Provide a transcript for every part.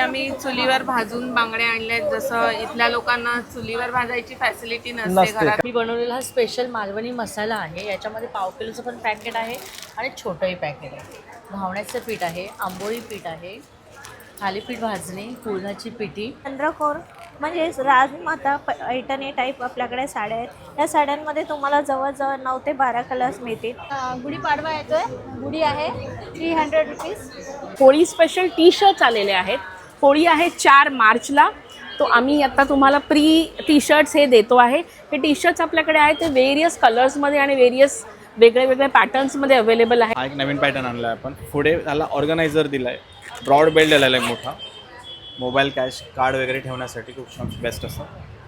आम्ही चुलीवर भाजून बांगड्या आणल्यात. जसं इथल्या लोकांना चुलीवर भाजायची फॅसिलिटी नसते घरात. मी बनवलेला हा स्पेशल मालवणी मसाला आहे. याच्यामध्ये पाव किलोचं पण पॅकेट आहे आणि छोटंही पॅकेट आहे. घावण्याचं पीठ आहे, आंबोळी पीठ आहे, थालीपीठ भाजणी, कुळथाची पिठी, चंद्रकोर म्हणजे राजमाता पैठणी टाईप आपल्याकडे साड्या आहेत. या साड्यांमध्ये तुम्हाला जवळजवळ 9 ते 12 कलर्स मिळतील. गुढीपाडवा येतोय, गुढी आहे 300 rupees. Holi special T shirts आलेले आहेत. होळी आहे 4 मार्चला. तो आम्ही आता तुम्हाला टी शर्ट्स हे देतो आहे. हे टी शर्ट्स आपल्याकडे आहे ते व्हेरियस कलर्समध्ये आणि व्हेरियस वेगळ्या पॅटर्न्समध्ये अवेलेबल आहे. हा एक नवीन पॅटर्न आणला आहे आपण. पुढे त्याला ऑर्गनायझर दिला आहे, ब्रॉड बेल्ट दिलेला आहे मोठा, मोबाईल कॅश कार्ड वगैरे ठेवण्यासाठी खूप बेस्ट असतं.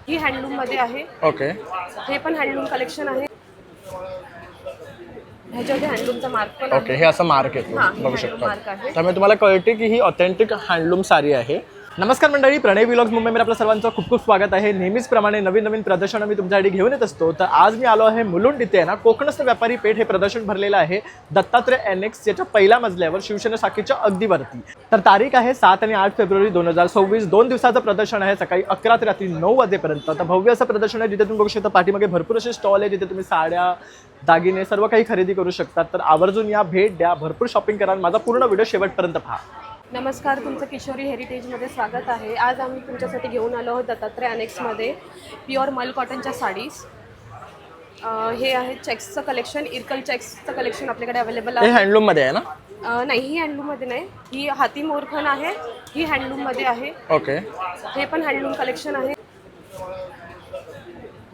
ही हँडलूममध्ये आहे. ओके, हे पण हँडलूम कलेक्शन आहे. ह्याच्यामध्ये हँडलूमचा मार्क पण ओके. हे असं मार्क येतो हां, बघू handloom शकता. mark आहे. त्यामुळे तुम्हाला कळते की ही ऑथेंटिक हँडलूम साडी आहे. नमस्कार मंडळी, प्रणय व्लॉग्स मुंबईमध्ये आपल्या सर्वांचं खूप स्वागत आहे. नेहमीचप्रमाणे नवीन प्रदर्शनं मी तुमच्यासाठी घेऊन येत असतो. तर आज मी आलो आहे मुलुंड इथे आहे ना, कोकणस्थ व्यापारी पेठ हे प्रदर्शन भरलेलं आहे दत्तात्रय एनेक्स याच्या पहिल्या मजल्यावर शिवसेना शाखेच्या अगदी वरती. तर तारीख आहे 7 आणि 8 फेब्रुवारी 2026. 2 दिवसाचं प्रदर्शन आहे, सकाळी 11 ते रात्री 9 वाजेपर्यंत. तर भव्य असं प्रदर्शन आहे जिथे तुम्ही बघू शकता पाठीमागे भरपूर असे स्टॉल आहे जिथे तुम्ही साड्या, दागिने सर्व काही खरेदी करू शकतात. तर आवर्जून या, भेट द्या, भरपूर शॉपिंग करा. माझा पूर्ण व्हिडिओ शेवटपर्यंत पहा. नमस्कार, तुमचं किशोरी हेरिटेजमध्ये स्वागत आहे. आज आम्ही तुमच्यासाठी घेऊन आलो आहोत दत्तात्रय अनेक्समध्ये प्युअर मल कॉटनच्या साडीज. हे आहे चेक्सचं कलेक्शन, इरकल चेक्सचं कलेक्शन आपल्याकडे अवेलेबल हे आहे. हँडलूममध्ये आहे ना? नाही, ही हँडलूममध्ये नाही, ही हाती मोरखन आहे, ही हँडलूममध्ये आहे. ओके, हे पण हँडलूम कलेक्शन आहे.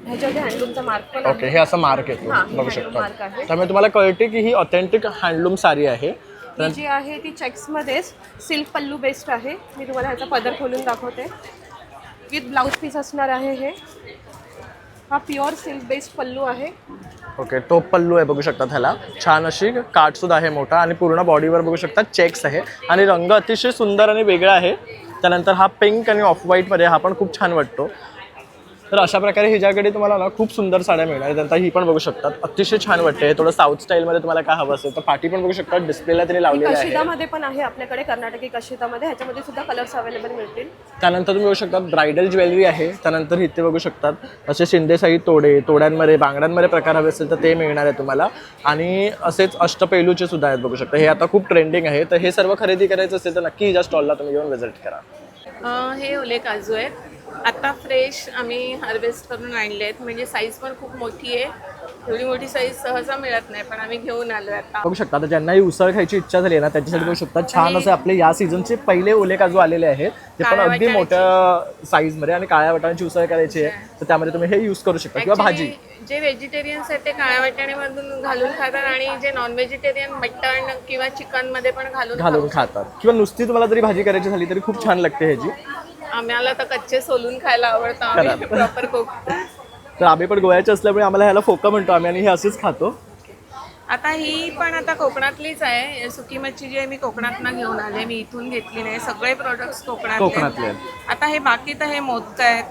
ह्याच्यामध्ये हँडलूमचा मार्क पण ओके. हे असं मार्क येतो हां, बघू handloom शकता. mark आहे. त्यामुळे तुम्हाला कळते की ही ऑथेंटिक हँडलूम साडी आहे. ही जी आहे ती चेक्समध्येच सिल्क पल्लू बेस्ड आहे. मी तुम्हाला ह्याचा पदर खोलून दाखवते. विथ ब्लाऊज पीस असणार आहे. हे हा प्युअर सिल्क बेस्ड पल्लू आहे. ओके, तो पल्लू आहे बघू शकता. ह्याला छान अशी काठ सुद्धा आहे मोठा आणि पूर्ण बॉडीवर बघू शकता चेक्स आहे आणि रंग अतिशय सुंदर आणि वेगळा आहे. त्यानंतर हा पिंक आणि ऑफ व्हाईटमध्ये हा पण खूप छान वाटतो. तर अशा प्रकारे हिच्याकडे तुम्हाला ना खूप सुंदर साड्या मिळणार. त्यानंतर ही पण बघू शकतात, अतिशय छान वाटते. थोडं साऊथ स्टाईलमध्ये तुम्हाला काय हवं असेल तर पाठी पण बघू शकता, डिस्प्लेला तरी लावलेली आहे. कशिदामध्ये पण आहे आपल्याकडे, कर्नाटकी कशिदामध्ये. ह्याच्यामध्ये सुद्धा कलर्स अवेलेबल मिळतील. त्यानंतर तुम्ही बघू शकता ब्रायडल ज्वेलरी आहे. त्यानंतर इथे बघू शकतात असे शिंदेसाई तोड्यांमध्ये, बांगड्यांमध्ये प्रकार हवे असेल तर ते मिळणार आहे तुम्हाला. आणि असेच अष्टपैलूचे सुद्धा आहेत बघू शकता. हे आता खूप ट्रेंडिंग आहे. तर हे सर्व खरेदी करायचं असेल तर नक्की या स्टॉलला तुम्ही येऊन व्हिजिट करा. हे ओले काजू आहेत, आता फ्रेश आम्ही हार्वेस्ट करून आणले आहेत. म्हणजे साईज पण खूप मोठी आहे. एवढी मोठी साईज सहसा मिळत नाही, पण आम्ही घेऊन आलो आता. बघू शकता. आता ज्यांनाही उसळ खायची इच्छा झाली ना त्यांच्यासाठी बघू शकता छान असे आपले या सीझनचे पहिले ओले काजू आलेले आहेत. ते पण अगदी मोठ्या साईजमध्ये. आणि काळ्या वाटाण्याची उसळ करायची आहे तर त्यामध्ये तुम्ही हे यूज करू शकता किंवा भाजी. जे व्हेजिटेरियन्स आहेत ते काळ्या वाटाण्यामधून घालून खातात आणि जे नॉन व्हेजिटेरियन मटण किंवा चिकन मध्ये पण घालून खातात. किंवा नुसती तुम्हाला जरी भाजी करायची झाली तरी खूप छान लागते ह्याची. आम्हाला तर कच्चे सोलून खायला आवडतं. आम्ही प्रॉपर कुक. तर आम्ही पण गोव्याचे असल्यामुळे आम्हाला ह्याला फोका म्हणतो आम्ही आणि हे असेच खातो. आता ही पण आता कोकणातलीच आहे. सुकी मच्छी जी आहे मी कोकणातनं घेऊन आले, मी इथून घेतली नाही. सगळे प्रोडक्ट्स कोकणातले आहेत. आता हे बाकी तर हे मोदक आहेत,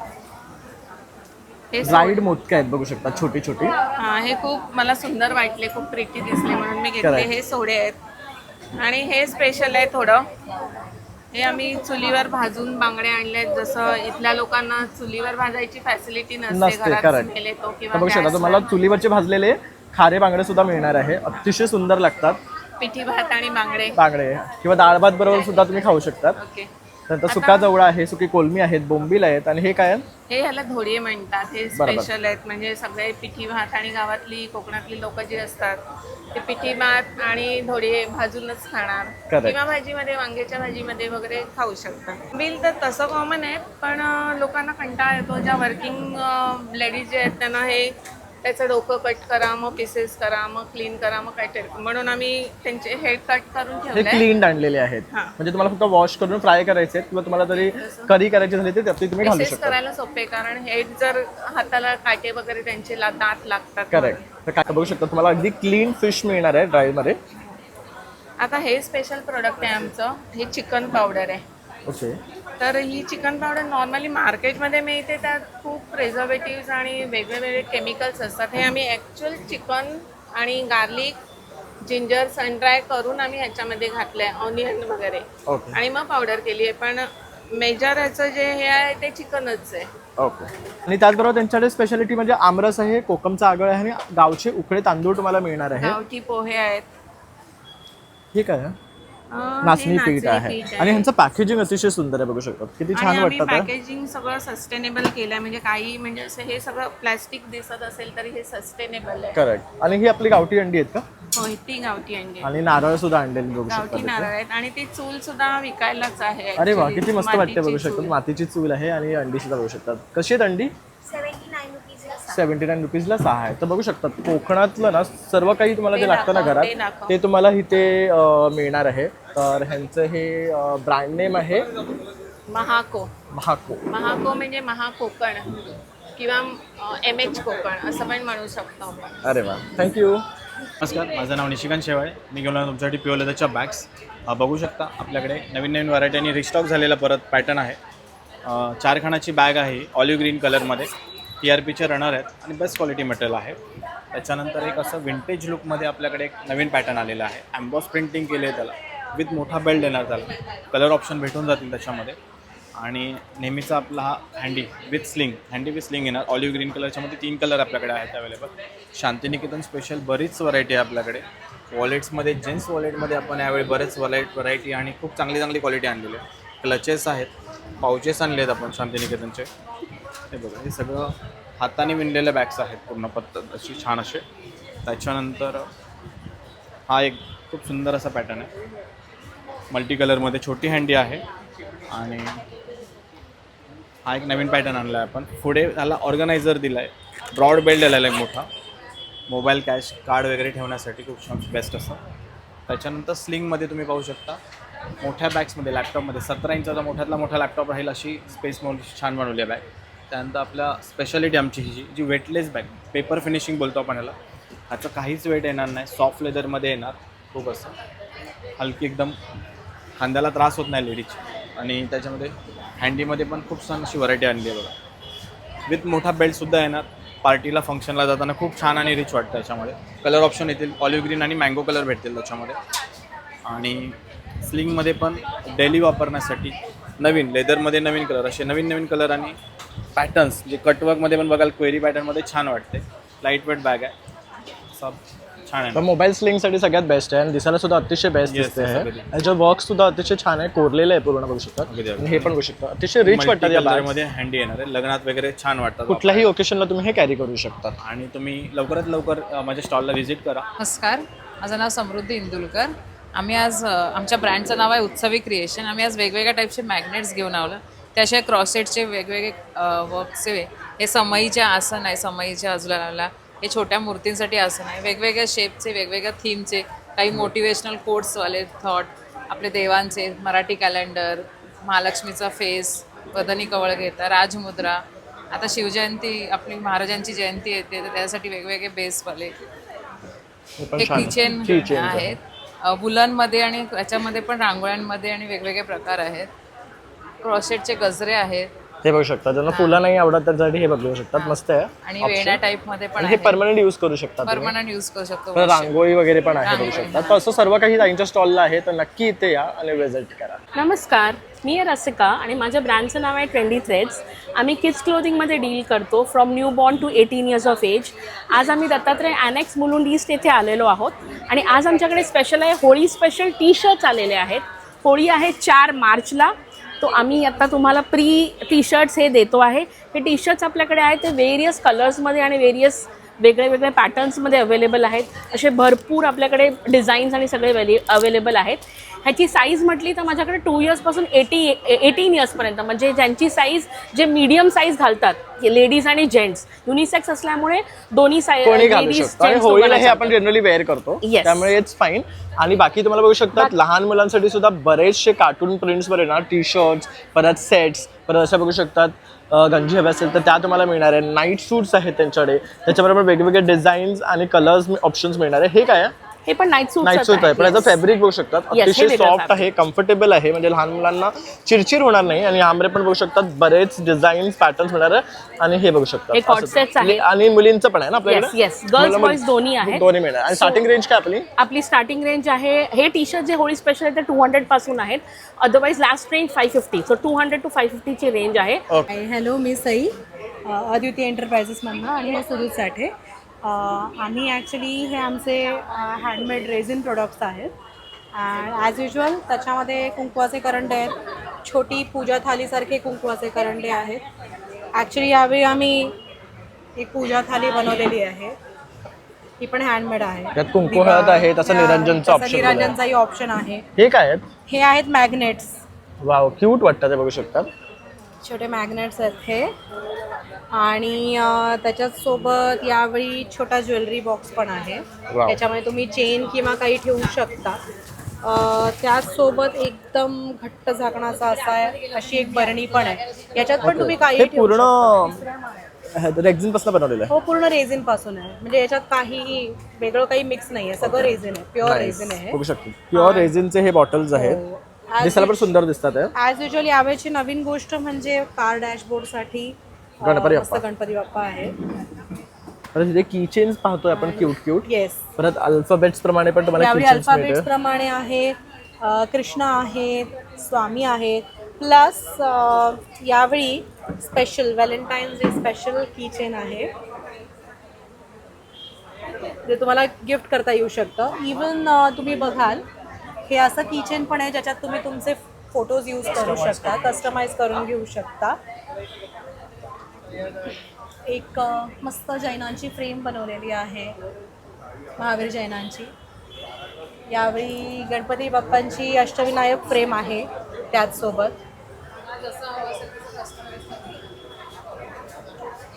हे ड्राईड मोदक आहेत बघू शकता, छोटी छोटी. हा, हे खूप मला सुंदर वाटले, खूप प्रिटी दिसले म्हणून मी घेतले. हे सोडे आहेत आणि हे स्पेशल आहे थोडं. हे आम्ही चुलीवर भाजून बांगड्या आणल्यात. जसं इथल्या लोकांना चुलीवर भाजायची फॅसिलिटी नसते घरात. स्मेल येतो किंवा बघू शकता तुम्हाला चुलीवरचे भाजलेले खारे बांगडे सुद्धा मिळणार आहे. अतिशय सुंदर लागतात. पिठी भात आणि बांगडे किंवा डाळ भात बरोबर सुद्धा तुम्ही खाऊ शकतात. ओके. नंतर सुका जवळा आहे, सुकी कोलमी आहेत, बोंबील आहेत. आणि हे काय हे ह्याला धोडिये म्हणतात. हे स्पेशल आहेत. म्हणजे सगळे पिठी भात आणि गावातली कोकणातली लोक जी असतात ते पिठी भात आणि धोडिये भाजूनच खाणार. किंवा भाजीमध्ये, वांग्याच्या भाजीमध्ये वगैरे खाऊ शकतात. बिल तर तसं कॉमन आहे, पण लोकांना कंटाळा येतो. ज्या वर्किंग लेडीज जे आहेत त्यांना हे त्याचं डोकं कट करा, मग पीसेस करा, मग क्लीन करा, मग काय म्हणून आम्ही त्यांचे हेड कट करून हे ठेवले. क्लीन आणलेले आहेत. म्हणजे तुम्हाला फक्त वॉश करून फ्राय करायचे किंवा तुम्हाला जरी करी करायची झाली तर त्यात तुम्ही घालू शकता. करायला सोपे, कारण हेड जर हाताला काटे वगैरे त्यांचे दात लागतात. करेक्ट. तर काय बघू शकता तुम्हाला अगदी क्लीन फिश मिळणार आहे ड्राय मध्ये. आता हे स्पेशल प्रोडक्ट आहे आमचं. हे चिकन पावडर आहे. ओके. तर ही चिकन पावडर नॉर्मली मार्केटमध्ये मिळते. त्यात खूप प्रिझर्वेटिव्स आणि वेगवेगळे केमिकल्स असतात. हे आम्ही ॲक्च्युअल चिकन आणि गार्लिक, जिंजर सन ड्राय करून आम्ही ह्याच्यामध्ये घातलं आहे, ऑनियन वगैरे, आणि मग पावडर केली आहे. पण मेजर याचं जे हे आहे ते चिकनच आहे. ओके. आणि त्याचबरोबर त्यांच्याकडे स्पेशालिटी म्हणजे आमरस आहे, कोकमचा आगळ आहे आणि गावचे उकडे तांदूळ तुम्हाला मिळणार आहे. गावठी पोहे आहेत. हे काय आहे? हे नाचणी पीठ आहे पीठ आणि ह्यांचं पॅकेजिंग अतिशय सुंदर आहे, बघू शकता किती छान वाटतं. पॅकेजिंग सगळं सस्टेनेबल केलंय, म्हणजे काही म्हणजे असं हे सगळं प्लास्टिक दिसत असेल तरी हे सस्टेनेबल आहे. करेक्ट. आणि ही आपली गावठी अंडी आहेत का? होय, ती गावठी अंडी आणि नारळ सुद्धा आणलेली बघू गावठी शकता. नारळ आहेत आणि ती चूल सुद्धा विकायलाच आहे. अरे वा, actually. किती मस्त वाटते, बघू मातीची शकता. चूल. मातीची चूल आहे आणि अंडी सुद्धा बघू शकतात. कशी आहेत अंडी? 79 रुपीजला 6 आहे. तर बघू शकतात कोकणातलं ना सर्व काही तुम्हाला जे ते लागतं ना दाखव, ते घरात दाखव. ते तुम्हाला इथे मिळणार आहे. तर ह्यांचं हे ब्रँड नेम आहे महाको. महाको. महाको म्हणजे महाकोकण किंवा MH कोकण असं पण म्हणू शकतो आपण. अरे वा, थँक्यू. नमस्कार, माझं नाव निशिकांत शेवाळे. मी घेऊन आलो तुमच्यासाठी प्युअर लेदरच्या बॅग्स. बघू शकता आपल्याकडे नवीन नवीन व्हरायटी आणि रिस्टॉक झालेला परत पॅटर्न आहे. 4 खानाची बॅग आहे ऑलिव्ह ग्रीन कलरमध्ये. TRPचे रनर आहेत आणि बेस्ट क्वालिटी मटेरियल आहे. त्याच्यानंतर एक असं विंटेज लुकमध्ये आपल्याकडे एक नवीन पॅटर्न आलेला आहे. एम्बॉस प्रिंटिंग केली आहे त्याला, विथ मोठा बेल्ट देणार त्याला. कलर ऑप्शन भेटून जातील त्याच्यामध्ये. आणि नेहमीचा आपला हा हँडी विथ स्लिंग येणार. ऑलिव्ह ग्रीन कलरच्यामध्ये 3 कलर आपल्याकडे आहेत अवेलेबल. शांतिनिकेतन स्पेशल बरीच व्हरायटी आहे आपल्याकडे. वॉलेट्समध्ये जेंट्स वॉलेटमध्ये आपण यावेळी बरेच व्हरायटी आणि खूप चांगली क्वालिटी आणलेली आहे. क्लचेस आहेत, पाउचेस आणले आहेत आपण शांतिनिकेतनचे. हे बघा, हे सगळं हाताने विणलेल्या बॅग्स आहेत पूर्ण पद्धत अशी छान असे. त्याच्यानंतर हा एक खूप सुंदर असा पॅटर्न आहे, मल्टी कलरमध्ये छोटी हँडी आहे. आणि हा एक नवीन पॅटर्न आणला आहे आपण. पुढे त्याला ऑर्गनायझर दिला आहे, ब्रॉड बेल्ट दिलेला आहे मोठा, मोबाईल कॅश कार्ड वगैरे ठेवण्यासाठी खूप छान बेस्ट असं. त्याच्यानंतर स्लिंगमध्ये तुम्ही पाहू शकता मोठ्या बॅग्समध्ये लॅपटॉपमध्ये 17 इंचाचा मोठ्यातला मोठा लॅपटॉप राहील अशी स्पेस म्हणून छान बनवली आहे बॅग. त्यानंतर आपल्या स्पेशालिटी आमची ही जी वेटलेस बॅग, पेपर फिनिशिंग बोलतो आपण याला. ह्याचं काहीच वेट येणार नाही, सॉफ्ट लेदरमध्ये येणार, खूप असं हलकी एकदम, खांद्याला त्रास होत नाही लेडीजची. आणि त्याच्यामध्ये हँडीमध्ये पण खूप छान अशी व्हरायटी आणली आहे बघा. विथ मोठा बेल्टसुद्धा येणार. पार्टीला फंक्शनला जाताना खूप छान आणि रिच वाटतं त्याच्यामध्ये. कलर ऑप्शन येतील, ऑलिव्ह ग्रीन आणि मँगो कलर भेटतील त्याच्यामध्ये. आणि स्लिंगमध्ये पण डेली वापरण्यासाठी नवीन लेदरमध्ये नवीन कलर, असे नवीन कलर आणि पॅटर्न्स जे कटवर्कमध्ये पण बघाल क्वेरी पॅटर्नमध्ये छान वाटते. लाईट वेट बॅग आहे, सब छान आहे. तर मोबाईल स्लिंगसाठी सगळ्यात बेस्ट आहे आणि दिसायला सुद्धा अतिशय बेस्ट दिसते आहे. याचं वर्क सुद्धा अतिशय छान आहे, कोरलेलं आहे पूर्ण, बघू शकता. आणि हे पण बघू शकता, अतिशय रिच वाटतात या कलरमध्ये हँडी येणार आहे. लग्नात वगैरे छान वाटतात. कुठल्याही ओकेशनला तुम्ही हे कॅरी करू शकता. आणि तुम्ही लवकरात लवकर माझ्या स्टॉलला व्हिजिट करा. नमस्कार, माझं नाव समृद्धी इंदुलकर. आम्ही आज आमच्या ब्रँडचं नाव आहे उत्सवी क्रिएशन. आम्ही आज वेगवेगळ्या टाईपचे मॅग्नेट्स घेऊन आलो. त्याशिवाय क्रॉसेटचे वेगवेगळे वर्कचे, हे समईचे आसन आहे, समईच्या बाजूला लावला. हे छोट्या मूर्तींसाठी आसन आहे, वेगवेगळ्या शेपचे, वेगवेगळ्या थीमचे, काही मोटिवेशनल कोट्सवाले थॉट, आपले देवांचे, मराठी कॅलेंडर, महालक्ष्मीचा फेस, वदनी कवळ घेता, राजमुद्रा. आता शिवजयंती, आपली महाराजांची जयंती येते, तर त्यासाठी वेगवेगळे बेसवाले हे किचन आहेत. वुलनमध्ये आणि याच्यामध्ये पण रांगोळ्यांमध्ये आणि वेगवेगळे प्रकार आहेत. क्रॉसेटचे गजरे आहेत. हे बघू शकता, ज्यांना फुलं नाही आवडत त्यासाठी हे बघू शकतात, मस्त आहे. आणि वेण्या टाईप मध्ये पण हे परमनंट यूज करू शकता, परमनंट यूज करू शकतो. तर रांगोळी वगैरे पण आहे, बघू शकता. तर असं सर्व काही ताईंच्या स्टॉलला आहे, तर नक्की इथे या आणि विजिट करा. नमस्कार, मी आहे रसिका आणि माझ्या ब्रँडचं नाव आहे ट्रेंडी थ्रेड्स. आम्ही किड्स क्लोथिंगमध्ये डील करतो, from new born to 18 years of age. आज आम्ही दत्तात्रय अनेक्स मुलुंड ईस्ट येथे आलेलो आहोत आणि आज आमच्याकडे स्पेशल आहे, होळी स्पेशल टी शर्ट्स आलेले आहेत. होळी आहे 4 मार्चला, तो आम्ही आता तुम्हाला टी शर्ट्स हे देतो आहे. हे टी शर्ट्स आपल्याकडे आहेत ते वेरियस कलर्समध्ये आणि वेरियस वेगळे पॅटर्न्समध्ये अवेलेबल आहेत. असे भरपूर आपल्याकडे डिझाईन्स आणि सगळे अवेलेबल आहेत. ह्याची साईज म्हटली तर माझ्याकडे 2 इयर्सपासून 18 इयर्सपर्यंत, म्हणजे ज्यांची साईज, जे मीडियम साईज घालतात लेडीज आणि जेंट्स, युनिसेक्स असल्यामुळे दोन्ही लेडीज होळीला हे आपण जनरली वेअर करतो, त्यामुळे इट्स फाईन. आणि बाकी तुम्हाला बघू शकतात लहान मुलांसाठी सुद्धा बरेचसे कार्टून प्रिंट्सवर येणार टी शर्ट्स, परत सेट्स, परत अशा बघू शकतात. गंजी हवे असेल तर त्या तुम्हाला मिळणार आहे. नाईट सूट्स आहेत त्यांच्याकडे, त्याच्याबरोबर वेगवेगळे डिझाईन्स आणि कलर्स ऑप्शन्स मिळणार आहे. हे काय आहे? हे पण नाईट सूट नाईट सूट आहे, पण याचं फॅब्रिक बघू शकतात हे अतिशय वेगळं सॉफ्ट fabric. आहे, कम्फर्टेबल आहे, म्हणजे लहान मुलांना चिरचिर होणार नाही. आणि आंबरे पण बघू शकतात, बरेच डिझाईन पॅटर्न्स होणार आहे. आणि हे बघू शकतात हे असं. कॉर्सेट्स आहे. आणि मुलींचं पण आहे ना येस आपल्याकडे? येस, गर्ल्स बॉईज दोन्ही आहे. दोन्ही मिळणार. आणि स्टार्टिंग रेंज काय आपली? आपली स्टार्टिंग रेंज आहे, हे टी शर्ट जे होळी स्पेशल आहे ते 200 पासून आहेत. Otherwise last range 550. So 200 to 550 ची रेंज आहे. हॅलो, मी सई, अद्वितीय एंटरप्राइजेसमधनं, आणि हे सुरुज साठे. आम्ही ॲक्च्युली हे आमचे हँडमेड रेझिन प्रोडक्ट्स आहेत. ॲज युजल त्याच्यामध्ये कुंकवाचे करंडे आहेत, छोटी पूजा थालीसारखे कुंकवाचे करंडे आहेत. ॲक्च्युली यावेळी आम्ही एक पूजा थाली बनवलेली आहे, ही पण हँडमेड आहे. त्यात कुंकू हळद आहे, तसं निरंजनचं तसं ऑप्शन. निरंजनचाही ऑप्शन आहे. हे काय आहेत? हे आहेत मॅग्नेट्स, वाव, क्यूट वाटतं ते, बघू शकतात. छोटे मॅग्नेट्स आहेत हे. आणि त्याच्याच सोबत यावेळी छोटा ज्वेलरी बॉक्स पण आहे. Wow. त्याच्यामध्ये तुम्ही चेन किंवा काही ठेवू शकता. त्याचसोबत एकदम घट्ट झाकणाचा अशी एक बरणी पण आहे. याच्यात पण तुम्ही काही हे ठेवू पूर्ण रेक्झिन पासून बनवलेलं आहे. हो, पूर्ण रेझिन पासून आहे. म्हणजे याच्यात काही वेगळं काही मिक्स नाही आहे, सगळं रेझिन आहे, प्युअर रेझिन आहे. बघू शकतो, प्युअर रेझिनचे हे बॉटल्स आहेत. दिसायला पण सुंदर दिसतात. ॲज युजल यावेळची नवीन गोष्ट म्हणजे कार डॅशबोर्डसाठी गणपती मस्त गणपती बाप्पा आहे. परत इथे की चेन्स पाहतोय आपण, क्यूट क्यूट. येस, परत अल्फाबेट्स प्रमाणे पण तुम्हाला यावेळी की चेन्स अल्फाबेट्स मिळते. प्रमाणे आहे. कृष्ण आहेत, स्वामी आहेत, प्लस यावेळी स्पेशल व्हॅलेंटाईन्स डे स्पेशल की चेन आहे, जे तुम्हाला गिफ्ट करता येऊ शकतं. इवन तुम्ही बघाल, हे असं किचन पण आहे ज्याच्यात तुम्ही तुमचे फोटोज यूज करू शकता, कस्टमाइज करून घेऊ शकता. एक मस्त जैनांची फ्रेम बनवलेली आहे, महावीर जैनांची. यावेळी गणपती बाप्पांची अष्टविनायक फ्रेम आहे त्याचसोबत.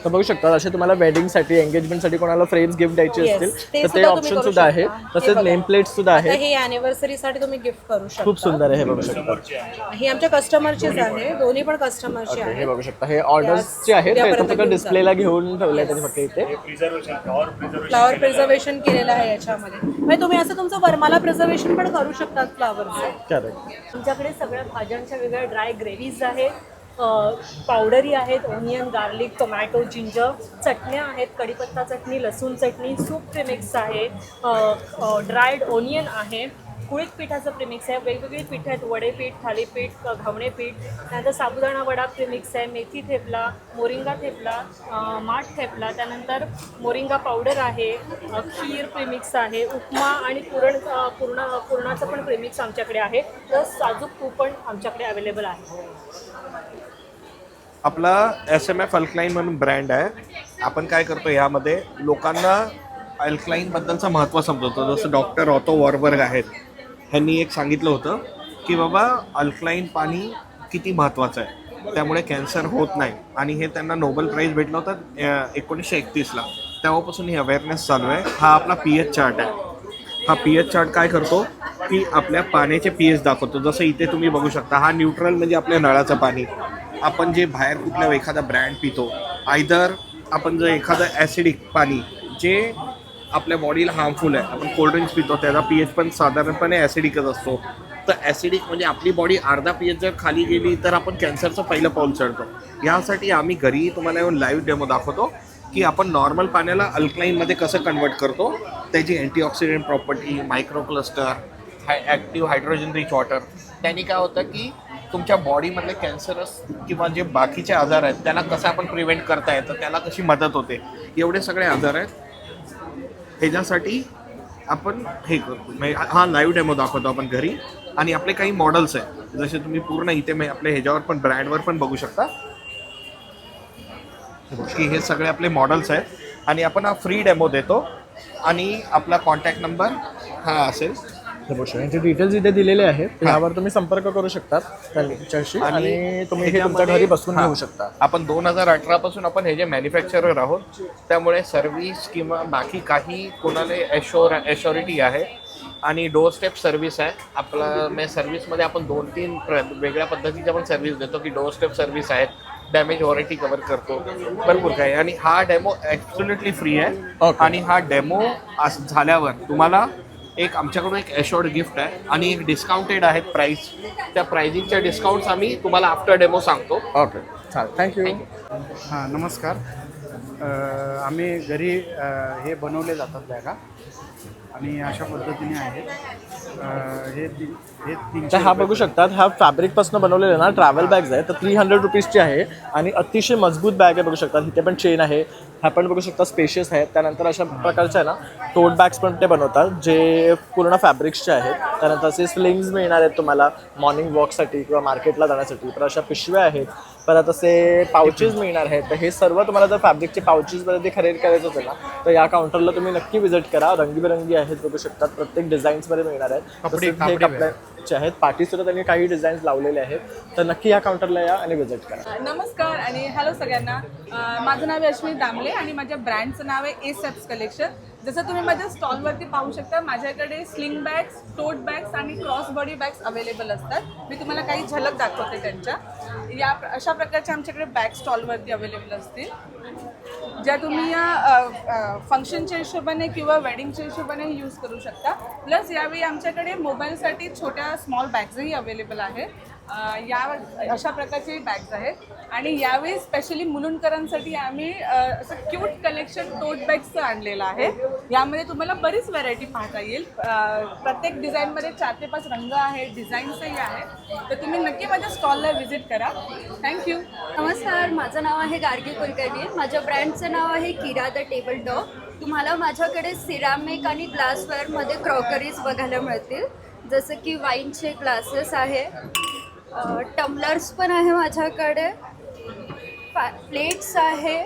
तर बघू शकता, असे तुम्हाला वेडिंगसाठी, एंगेजमेंटसाठी कोणाला फ्रेम्स गिफ्ट द्यायचे Yes, असतील ते तर ते सुद्धा तुम्ही ऑप्शन करू सुद्धा आहे. शकता. तसेच हे बघा. नेम प्लेट्स सुद्धा आता आहेत. हे अॅनिव्हर्सरीसाठी तुम्ही गिफ्ट करू शकता. खूप सुंदर आहे, हे बघू शकता. ही आमच्या कस्टमरचीच आहे, दोन्ही पण कस्टमरची हे आहे. बघू शकता, हे ऑर्डर्सचे आहेत. ते उद्यापर्यंत फक्त घेऊन डिस्प्लेला घेऊन ठेवले त्यांनी फक्त इथे. फ्लॉवर प्रिझर्वेशन केलेलं आहे याच्यामध्ये. म्हणजे तुम्ही असं तुमचं वरमाला प्रिझर्वेशन पण करू शकतात फ्लॉवरचं. करेक्ट. आमच्याकडे सगळ्या भाज्यांच्या वेगळ्या ड्राय ग्रेव्हीज आहेत, पावडरी आहेत, ओनियन, गार्लिक, टोमॅटो, जिंजर, चटण्या आहेत, कढीपत्ता चटणी, लसूण चटणी, सूप प्रीमिक्स आहे, ड्रायड ओनियन आहे, कुळीत पिठाचं प्रीमिक्स आहे, वेगवेगळी पीठ आहेत, वडेपीठ, थालीपीठ, घावणे पीठ, त्यानंतर साबुदाणा वडा प्रीमिक्स आहे, मेथी थेपला, मोरिंगा थेपला, माठ थेपला, त्यानंतर मोरिंगा पावडर आहे, खीर प्रीमिक्स आहे, उपमा आणि पुरणाचं पण प्रीमिक्स आमच्याकडे आहे, प्लस साजूक तूप पण आमच्याकडे अवेलेबल आहे. आपला SMF अल्कलाईन म्हणून ब्रँड आहे. आपण काय करतो, यामध्ये लोकांना अल्कलाईनबद्दलचं महत्त्व समजवतो. जसं डॉक्टर ऑटो वॉरबर्ग आहेत, ह्यांनी एक सांगितलं होतं की बाबा अल्कलाईन पाणी किती महत्त्वाचं आहे, त्यामुळे कॅन्सर होत नाही. आणि हे त्यांना नोबेल प्राईज भेटलं होतं 1931ला. तेव्हापासून ही अवेअरनेस चालू आहे. हा आपला pH चार्ट आहे. हा pH चार्ट काय करतो की आपल्या पाण्याचे pH दाखवतो. जसं इथे तुम्ही बघू शकता, हा न्यूट्रल म्हणजे आपल्या नळाचं पाणी. आपण जे बाहेर कुठल्या एखादा ब्रँड पितो, आयदर आपण जर एखादं ॲसिडिक पाणी जे आपल्या बॉडीला हार्मफुल आहे, आपण कोल्ड्रिंक्स पितो, त्याचा pH पण साधारणपणे ॲसिडिकच असतो. तर ॲसिडिक म्हणजे आपली बॉडी अर्धा pH जर खाली गेली तर आपण कॅन्सरचं पहिलं पाऊल चढतो. यासाठी आम्ही घरी तुम्हाला येऊन लाईव्ह डेमो दाखवतो की आपण नॉर्मल पाण्याला अल्कलाईनमध्ये कसं कन्वर्ट करतो, त्याची antioxidant property, microcluster, active hydrogen rich water. त्यांनी काय होतं की तुमच्या बॉडीमधले कॅन्सरस किंवा जे बाकीचे आजार आहेत त्याला कसं आपण प्रिव्हेंट करता येतं, त्याला कशी मदत होते. एवढे सगळे आजार आहेत, ह्याच्यासाठी आपण हे करतो. म्हणजे हा लाईव्ह डेमो दाखवतो आपण घरी. आणि आपले काही मॉडेल्स आहेत, जसे तुम्ही पूर्ण इथे आपले ह्याच्यावर पण ब्रँडवर पण बघू शकता की हे सगळे आपले मॉडेल्स आहेत. आणि आपण हा फ्री डेमो देतो. आणि आपला कॉन्टॅक्ट नंबर हा असेल, यांचे डिटेल्स इथे दिलेले आहेत, त्यावर तुम्ही संपर्क करू शकता त्यांच्याशी आणि तुम्ही हे तुमच्या घरी बसून घेऊ शकता. आपण 2018 पासून आपण हे जे मॅन्युफॅक्चरर आहोत, त्यामुळे सर्व्हिस किंवा बाकी काही कोणाला ॲश्युरिटी आहे. आणि डोअर स्टेप सर्व्हिस आहे आपला. सर्व्हिसमध्ये आपण 2-3 वेगळ्या पद्धतीच्या पण सर्व्हिस देतो की डोअर स्टेप सर्व्हिस आहेत, डॅमेज वॉरंटी कव्हर करतो, भरपूर काही. आणि हा डेमो ॲब्सोल्युटली फ्री आहे. आणि हा डेमो झाल्यावर तुम्हाला एक आमच्याकडून एक ॲशोर्ड गिफ्ट आहे आणि एक डिस्काउंटेड आहेत प्राईस. त्या प्राइजिंगच्या डिस्काउंट्स आम्ही तुम्हाला आफ्टर डेमो सांगतो. ओके चालेल, थँक्यू. हां नमस्कार. आम्ही घरी हे बनवले जातात बॅगा आणि अशा पद्धतीने आहेत. हे 300 तर हा बघू शकतात, हा फॅब्रिकपासून बनवलेला ना ट्रॅव्हल बॅग्स आहे. तर 300 रुपीजची आहे आणि अतिशय मजबूत बॅग आहे. बघू शकतात इथे पण चेन आहे. ह्या पण बघू शकता स्पेशियस आहेत. त्यानंतर अशा प्रकारच्या आहे ना टोट बॅग्स पण ते बनवतात जे पूर्ण फॅब्रिक्सचे आहेत. त्यानंतर असे स्लिंग्स मिळणार आहेत तुम्हाला मॉर्निंग वॉकसाठी किंवा मार्केटला जाण्यासाठी. तर अशा पिशव्या आहेत. परत असे पाउचेस मिळणार आहेत. तर हे सर्व तुम्हाला जर फॅब्रिकचे पाउचेसमध्ये खरेदी करायचं असेल ना तर या काउंटरला तुम्ही नक्की व्हिजिट करा. रंगीबेरंगी आहेत बघू शकतात, प्रत्येक डिझाईन्समध्ये मिळणार आहेत. तसेच हे कपड्याचे आहेत. पाठीसुद्धा त्यांनी काही डिझाईन्स लावलेले आहेत. तर नक्की या काउंटरला या आणि व्हिजिट करा. नमस्कार आणि हॅलो सगळ्यांना. माझं नाव आहे अश्विनी दामले आणि माझ्या ब्रँडचं नाव आहे ए सेप्स कलेक्शन. जसं तुम्ही माझ्या स्टॉलवरती पाहू शकता, माझ्याकडे स्लिंग बॅग्स, टोट बॅग्स आणि क्रॉस बॉडी बॅग्स अवेलेबल असतात. मी तुम्हाला काही झलक दाखवते त्यांच्या. अशा प्रकारच्या आमच्याकडे बॅग स्टॉलवरती अवेलेबल असतील, ज्या तुम्ही या फंक्शनच्या हिशोबाने किंवा वेडिंगच्या हिशोबाने यूज करू शकता. प्लस यावेळी आमच्याकडे मोबाईलसाठी छोट्या स्मॉल बॅग्सही अवेलेबल आहेत. अशा प्रकारचे बॅग्स आहेत. आणि यावेळी स्पेशली मुलुंडकरांसाठी आम्ही असं क्यूट कलेक्शन टोट बॅग्सचं आणलेलं आहे. यामध्ये तुम्हाला बरीच व्हरायटी पाहता येईल. प्रत्येक डिझाईनमध्ये 4 ते 5 रंग आहेत, डिझाईन्सही आहेत. तर तुम्ही नक्की माझ्या स्टॉलला व्हिजिट करा. थँक्यू. नमस्कार, माझं नाव आहे गार्गी कुलकर्णी. माझ्या ब्रँडचं नाव आहे किरा द टेबल टॉप. तुम्हाला माझ्याकडे सिरामिक आणि ग्लासवेअरमध्ये क्रॉकरीज बघायला मिळतील, जसं की वाईनचे ग्लासेस आहे, टम्बलर्स पण आहे माझ्याकडे, प्लेट्स आहे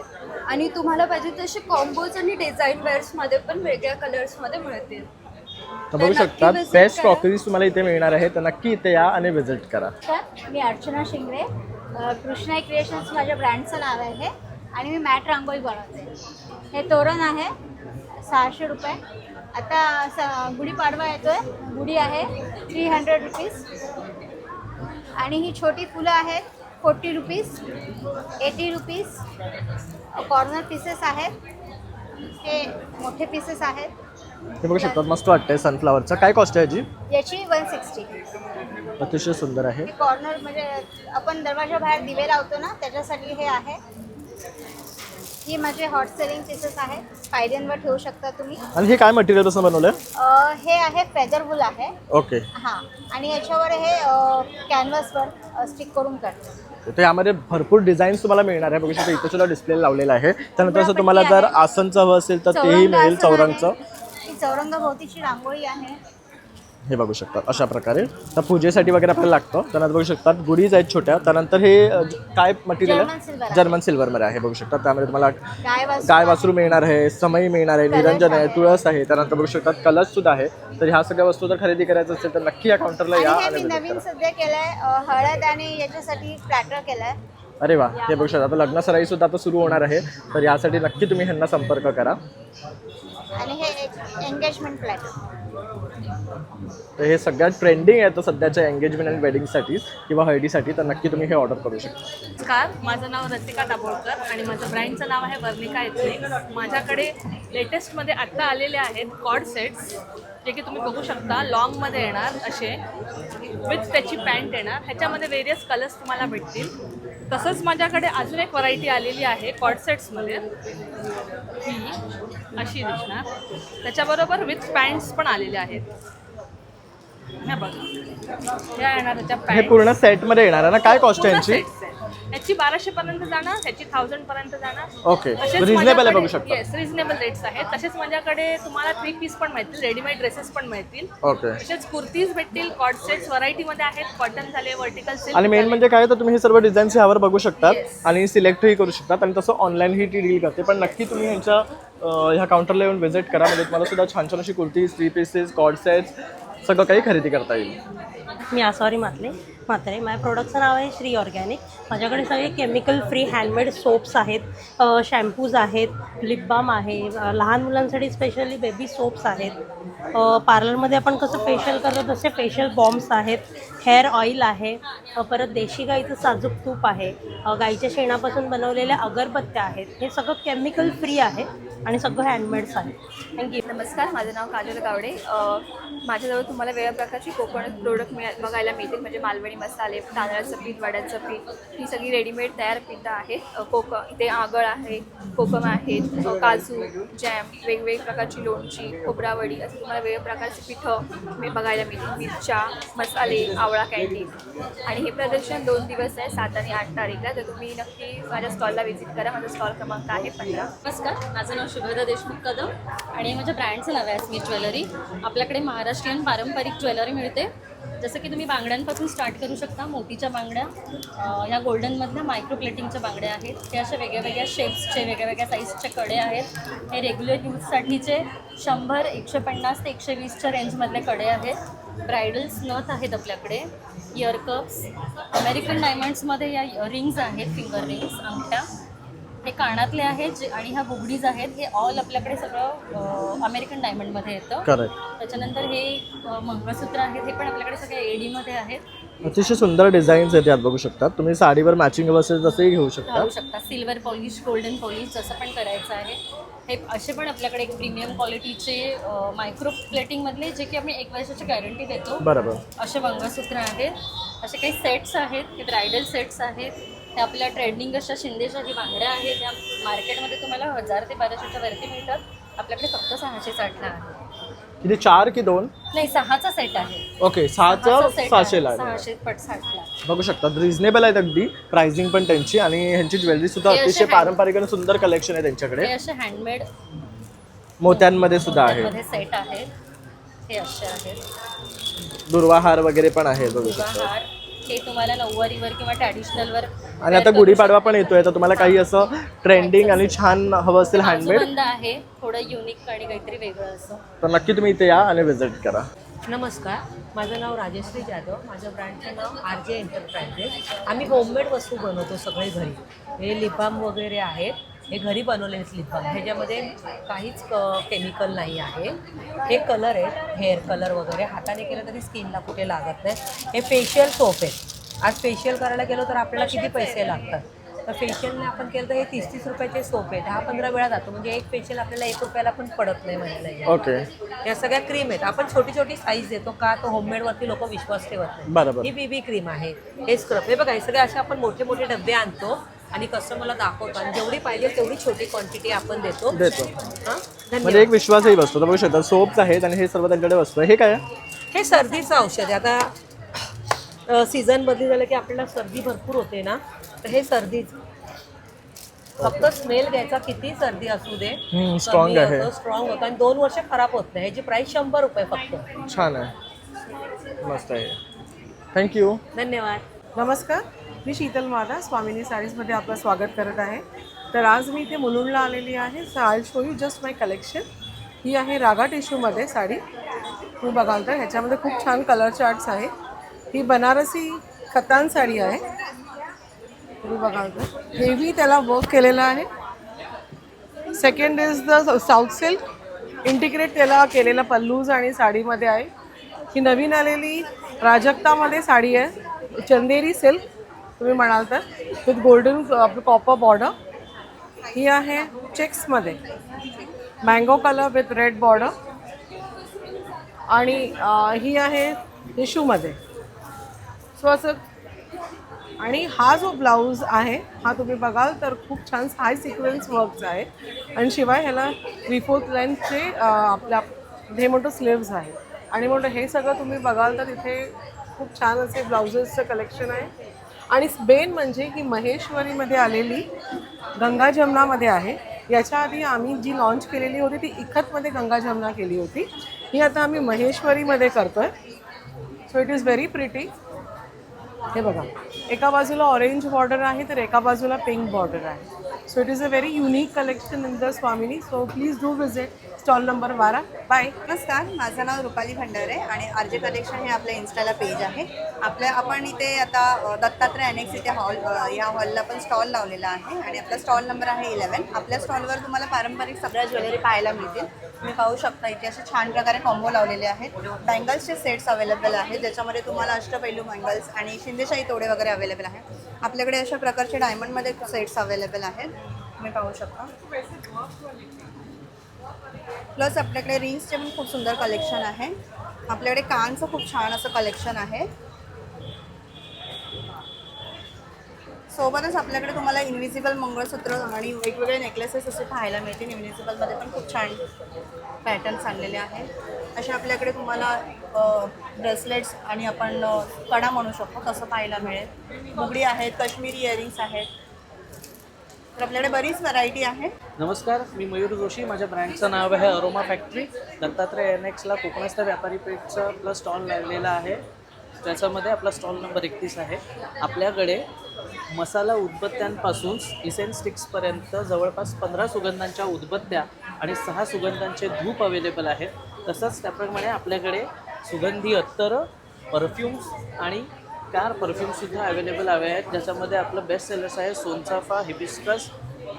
आणि तुम्हाला पाहिजे तसे कॉम्बोज आणि डिझाईन वेअर्समध्ये पण वेगळ्या कलर्समध्ये मिळतील. तर बघू शकता बेस्ट क्रॉकरीज तुम्हाला इथे मिळणार आहे. तर नक्की इथे या आणि व्हिजिट करा. मी अर्चना शिंगरे. कृष्णा क्रिएशन्स माझ्या ब्रँडचं नाव आहे आणि मी मॅट रांगोळी बनवते. हे तोरण आहे 600 रुपये. आता गुढीपाडवा येतोय, गुढी आहे 300 रुपीज. आणि ही छोटी फुलं आहेत 40 रुपीज, 80 रुपीज. कॉर्नर पीसेस आहेत, हे मोठे पीसेस आहेत. हे बघू शकतात, मस्त वाटतंय. सनफ्लावरचं काय कॉस्ट आहे याची 160. अतिशय सुंदर आहे. कॉर्नर म्हणजे आपण दरवाजा बाहेर दिवे लावतो ना, त्याच्यासाठी हे आहे. ही माझे हॉट सेलिंग पीसेस आहेत, पायऱ्यांवर ठेवू शकता तुम्ही. आणि हे काय मटेरियल पासून बनवलंय? हे आहे फेदर वूल आहे. ओके. हां, आणि याच्यावर हे कॅनव्हासवर स्टिक करून करतो. तर यामध्ये भरपूर डिझाईन्स तुम्हाला मिळणार आहे. बघू शकता इथे सुद्धा डिस्प्ले लावलेला आहे. त्यानंतर असं तुम्हाला जर आसनचं हवं असेल तर तेही मिळेल. चौरंगचं, ही चौरंगाभोवतीची रांगोळी आहे. हे बघू शकतात अशा प्रकारे. तर पूजेसाठी वगैरे आपल्याला लागतं. त्यानंतर बघू शकतात गुढीज आहेत छोट्या. त्यानंतर हे काय मटेरियल आहे? जर्मन सिल्वरमध्ये आहे. बघू शकतात त्यामध्ये तुम्हाला गाय वासरू मिळणार आहे, समई मिळणार आहे, निरंजन आहे, तुळस आहे. त्यानंतर बघू शकतात कलर्स सुद्धा आहे. तर ह्या सगळ्या वस्तू जर खरेदी करायचं असेल तर नक्की या काउंटरला या. आणि मी नवीन सध्या केलंय हळद आणि याच्यासाठी प्लॅटर केलाय. अरे वा, हे बघू शकता. आता लग्न सराई सुद्धा आता सुरू होणार आहे. तर यासाठी नक्की तुम्ही ह्यांना संपर्क करा. आणि हे एंगेजमेंट प्लॅटर. तर हे सगळ्यात ट्रेंडिंग आहे तर सध्याच्या एंगेजमेंट आणि वेडिंगसाठी किंवा हळदीसाठी. तर नक्की तुम्ही हे ऑर्डर करू शकता. नमस्कार, माझं नाव रसिका दाभोळकर आणि माझं ब्रँडचं नाव आहे वर्णिका एथनिक्स. माझ्याकडे लेटेस्टमध्ये आत्ता आलेले आहेत कॉर्ड सेट्स, जे की तुम्ही बघू शकता लॉंगमध्ये येणार असे, विथ त्याची पॅन्ट येणार. ह्याच्यामध्ये वेरियस कलर्स तुम्हाला भेटतील. तसंच माझ्याकडे अजून एक व्हरायटी आलेली आहे कॉर्ड सेट्समध्ये, ही अशी दिसणार. त्याच्याबरोबर विथ पॅन्ट्स पण आलेले आहेत. ह्या बघा, ह्या येणार त्याच्या हे पॅन्ट. पूर्ण सेटमध्ये येणार आहे ना? काय कॉस्ट आहे यांची? ह्याची 1200 पर्यंत जाणार, ह्याची 1000 पर्यंत जाणार. ओके, रिजनेबल आहे बघू शकता. येस, रिजनेबल रेट्स आहेत. तसेच माझ्याकडे तुम्हाला 3 पीस पण मिळतील, रेडीमेड ड्रेसेस पण मिळतील. ओके. तसेच कुर्तीज भेटतील. कॉर्ड सेट्स व्हरायटीमध्ये आहेत, कॉटन झाले, वर्टिकल सिल्क. आणि मेन म्हणजे काय तर तुम्ही हे सर्व डिझाईन्स ह्यावर बघू शकतात आणि सिलेक्टही करू शकतात. आणि तसं ऑनलाईनही ती डील करते. पण नक्की तुम्ही ह्यांच्या ह्या काउंटरला येऊन व्हिजिट करा. म्हणजे तुम्हाला सुद्धा छान छान अशी कुर्ती, 3 पीसेस, कॉर्ड सेट्स सगळं काही खरेदी करता येईल. मी आसावरी म्हात्रे. माझ्या प्रोडक्टचं नाव आहे श्री ऑर्गॅनिक. माझ्याकडे सगळे केमिकल फ्री हँडमेड सोप्स आहेत, शॅम्पूज आहेत, लिप बाम आहे, लहान मुलांसाठी स्पेशली बेबी सोप्स आहेत. पार्लरमध्ये आपण कसं फेशियल करतो तसे फेशियल बॉम्ब्स आहेत, हेअर ऑइल आहे, परत देशी गाईचं साजूक तूप आहे, गाईच्या शेणापासून बनवलेल्या अगरबत्त्या आहेत. हे सगळं केमिकल फ्री आहे आणि सगळं हँडमेड्स आहे. थँक्यू. नमस्कार, माझं नाव काजल गावडे. माझ्याजवळ तुम्हाला वेगळ्या प्रकारची कोकोनट प्रोडक्ट बघायला मिळतील, म्हणजे मालवणी मसाले, तांदळाचं पीठ, वड्याचं पीठ, ही सगळी रेडीमेड तयार पीठं आहेत. इथे आगळ आहे, कोकम आहेत, काजू, जॅम, वेगवेगळ्या प्रकारची लोणची, खोबरावडी, असं तुम्हाला वेगवेगळ्या प्रकारची पिठं बघायला मिळतील. मिरच्या, मसाले, आवळा कॅन्डी. आणि हे प्रदर्शन 2 दिवस आहे, 7 आणि 8 तारीखला. तर तुम्ही नक्की माझ्या स्टॉलला व्हिजिट करा. माझा स्टॉल क्रमांक आहे 15. नमस्कार, माझं नाव शुभदा देशमुख कदम आणि माझ्या ब्रँडचं नाव आहे स्मिथ ज्वेलरी. आपल्याकडे महाराष्ट्रीयन पारंपरिक ज्वेलरी मिळते. जसं की तुम्ही बांगड्यांपासून स्टार्ट करू शकता. मोतीच्या बांगड्या, ह्या गोल्डनमधल्या मायक्रो प्लेटिंगच्या बांगड्या आहेत. हे अशा वेगळ्या वेगळ्या शेप्सचे, वेगळ्या वेगळ्या साईजचे कडे आहेत. हे रेग्युलर यूजसाठीचे 100, 150 ते 120च्या रेंजमधले कडे आहेत. ब्रायडल्स नथ आहेत आपल्याकडे, इयरकप्स, अमेरिकन डायमंड्समध्ये या रिंग्स आहेत, फिंगर रिंग्स, अंगठ्या. हे कानातले आहेत जे, आणि ह्या बुगडीज आहेत. हे ऑल आपल्याकडे सगळं अमेरिकन डायमंडमध्ये येतं. त्याच्यानंतर हे मंगळसूत्र आहेत, हे पण आपल्याकडे सगळे एडीमध्ये आहेत. अतिशय सुंदर डिझाईन्स आहेत यात बघू शकता तुम्ही. साडीवर मॅचिंग असेल तसंही घेऊ शकता. सिल्वर पॉलिश, गोल्डन पॉलिश जसं पण करायचं आहे. हे असे पण आपल्याकडे एक प्रीमियम क्वालिटीचे मायक्रो प्लेटिंगमधले, जे की आम्ही 1 वर्षाची गॅरंटी देतो. बरोबर. असे मंगळसूत्र आहेत. असे काही सेट्स आहेत, हे ब्रायडल सेट्स आहेत. हे आपल्या ट्रेंडिंग अशा शिंदेशाही बांगड्या आहेत. त्या मार्केटमध्ये तुम्हाला 1000 ते 1200च्या वरती मिळतात. आपल्याकडे फक्त 660ला आहे. किती, 4 की 2? नाही, 6चा सेट आहे. ओके, 6चं 600ला 660ला बघू शकता. रिझनेबल आहेत अगदी प्राइसिंग पण त्यांची. आणि ह्यांची ज्वेलरी सुद्धा अतिशय पारंपरिक आणि सुंदर कलेक्शन आहे त्यांच्याकडे. हे असे हँडमेड मोत्यांमध्ये सुद्धा आहे. सेट आहेत. हे असे आहेत. दुर्वाहार वगैरे पण आहे बघू शकता. दुर्वाहार हे तुम्हाला नऊवारीवर किंवा ट्रॅडिशनलवर. आणि आता गुढीपाडवा पण येतोय, तर तुम्हाला काही असं ट्रेंडिंग आणि छान हवं असेल हँडमेड, आहे थोडं युनिक आणि काहीतरी वेगळं असं, तर नक्की तुम्ही इथे या आणि व्हिजिट करा. नमस्कार, माझं नाव राजश्री जाधव. माझ्या ब्रँडचं नाव RJ एंटरप्राइजेस. आम्ही होममेड वस्तू बनवतो सगळे घरी. हे लिप बाम वगैरे आहेत, हे घरी बनवलेच लिप बाम. ह्याच्यामध्ये काहीच केमिकल नाही आहे. हे कलर आहेत, हेअर कलर वगैरे, हाताने केलं तरी स्किनला कुठे लागत नाही. हे फेशियल सोप आहेत. आज फेशियल करायला गेलो तर आपल्याला किती पैसे लागतात, तर फेशियलने आपण केलं तर हे 30-30 रुपयाचे सोप आहेत. 10-15 वेळा जातो, म्हणजे एक फेशियल आपल्याला 1 रुपयाला पण पडत नाही महिन्याला. ओके. या सगळ्या क्रीम आहेत. आपण छोटी छोटी साईज देतो का, तो होममेडवरती लोक विश्वास ठेवत नाही. बरोबर. ही BB क्रीम आहे, हे स्क्रब. हे बघा, हे सगळे असे आपण मोठे मोठे डबे आणतो आणि कस्टमरला दाखवतो आणि जेवढी पाहिजे तेवढी छोटी क्वांटिटी आपण देतो. म्हणजे एक विश्वासही बसतो. तर बघू शकता सोप्स आहेत आणि हे सर्व त्यांच्याकडे वस्तू आहे. हे काय आहे? हे सर्दीचं औषध आहे. आता सीझन बदली झालं की आपल्याला सर्दी भरपूर होते ना, तर हे सर्दीच. फक्त स्मेल घ्यायचा, किती सर्दी असू दे, स्ट्रॉंग आहे, स्ट्रॉंग होतं आणि 2 वर्ष खराब होत नाही. ह्याची प्राइस 100 रुपये फक्त. छान आहे, मस्त आहे. थँक्यू, धन्यवाद. नमस्कार, मी शीतल मादा स्वामिनी साडीजमध्ये आपलं स्वागत करत आहे. तर आज मी इथे मुलुंडला आलेली आहे. So I show you just my collection. ही आहे रागा टिश्यूमध्ये साडी. तुम्ही बघाल तर ह्याच्यामध्ये खूप छान कलर चार्ट्स आहे. ही बनारसी खतान साडी आहे. तुम्ही बघाल तर हेवी त्याला वर्क केलेलं आहे. Second is the south silk integrate त्याला केलेला पल्लूज आणि साडीमध्ये आहे. ही नवीन आलेली प्राजक्तामध्ये साडी आहे, चंदेरी सिल्क तुम्ही म्हणाल तर, विथ गोल्डन आपलं कॉपर बॉर्डर. ही आहे चेक्समध्ये, mango colour with red border. आणि ही आहे टिश्यूमध्ये. सो असं. आणि हा जो ब्लाऊज आहे हा तुम्ही बघाल तर खूप छान हाय सिक्वेन्स वर्क्स आहे. आणि शिवाय ह्याला 3/4 लेंथचे आपल्या हे मोठं स्लीव्ज आहे. आणि मोठं हे सगळं तुम्ही बघाल तर इथे खूप छान असे ब्लाउजेसचं कलेक्शन आहे. आणि मेन म्हणजे की महेश्वरीमध्ये आलेली गंगा जमनामध्ये आहे. याच्या आधी आम्ही जी लॉन्च केलेली होती ती इखतमध्ये गंगा जमना केली होती. ही आता आम्ही महेश्वरीमध्ये करतो आहे. So it is very pretty. हे बघा, एका बाजूला ऑरेंज बॉर्डर आहे तर एका बाजूला पिंक बॉर्डर आहे. So it is a very unique collection in the Swamini. So please do visit. Stall number 12. Bye. नमस्कार, माझं नाव रुपाली भंडारे आणि RJ कलेक्शन हे आपल्या इन्स्टाला पेज आहे. आपण इथे आता दत्तात्रय अनेक्स इथे या हॉलला पण स्टॉल लावलेला आहे आणि आपला स्टॉल नंबर आहे 11. आपल्या स्टॉलवर तुम्हाला पारंपरिक सगळ्या ज्वेलरी पाहायला मिळतील. तुम्ही पाहू शकता इथे असे छान प्रकारे कॉम्बो लावलेले आहेत. बँगल्सचे सेट्स अवेलेबल आहेत ज्याच्यामध्ये तुम्हाला अष्टपैलू बँगल्स आणि शिंदेशाही तोडे वगैरे अवेलेबल आहेत. आपल्याकडे अशा प्रकारचे डायमंडमध्ये सेट्स अवेलेबल आहेत, तुम्ही पाहू शकता. प्लस आपल्याकडे रिंग्सचे पण खूप सुंदर कलेक्शन आहे. आपल्याकडे कानचं खूप छान असं कलेक्शन आहे. सोबतच आपल्याकडे तुम्हाला इन्व्हिजिबल मंगळसूत्र आणि वेगवेगळे नेकलेसेस असे पाहायला मिळतील. इन्व्हिजिबलमध्ये पण खूप छान पॅटर्न्स आणलेले आहेत. असे आपल्याकडे तुम्हाला ब्रेसलेट्स आणि आपण कडा म्हणू शकतो तसं पाहायला मिळेल. बुगडी आहेत, काश्मीरी इयरिंग्स आहेत. तर आपल्याकडे बरीच व्हरायटी आहे. नमस्कार, मी मयूर जोशी. माझ्या ब्रँडचं नाव आहे अरोमा फॅक्टरी. दत्तात्रय एनेक्सला कोकणस्थ व्यापारी पेठचा आपला स्टॉल लागलेला आहे. त्याच्यामध्ये आपला स्टॉल नंबर 31 आहे. आपल्याकडे मसाला उदबत्त्यांपासून इसेन्स स्टिक्सपर्यंत जवळपास 15 सुगंधांच्या उदबत्त्या आणि 6 सुगंधांचे धूप अवेलेबल आहेत. तसंच त्याप्रमाणे आपल्याकडे सुगंधी अत्तर, परफ्युम्स आणि कार परफ्यूमसुद्धा अवेलेबल हवे आहेत, ज्याच्यामध्ये आपलं बेस्ट सेलर्स आहे सोनचाफा, हिबिस्कस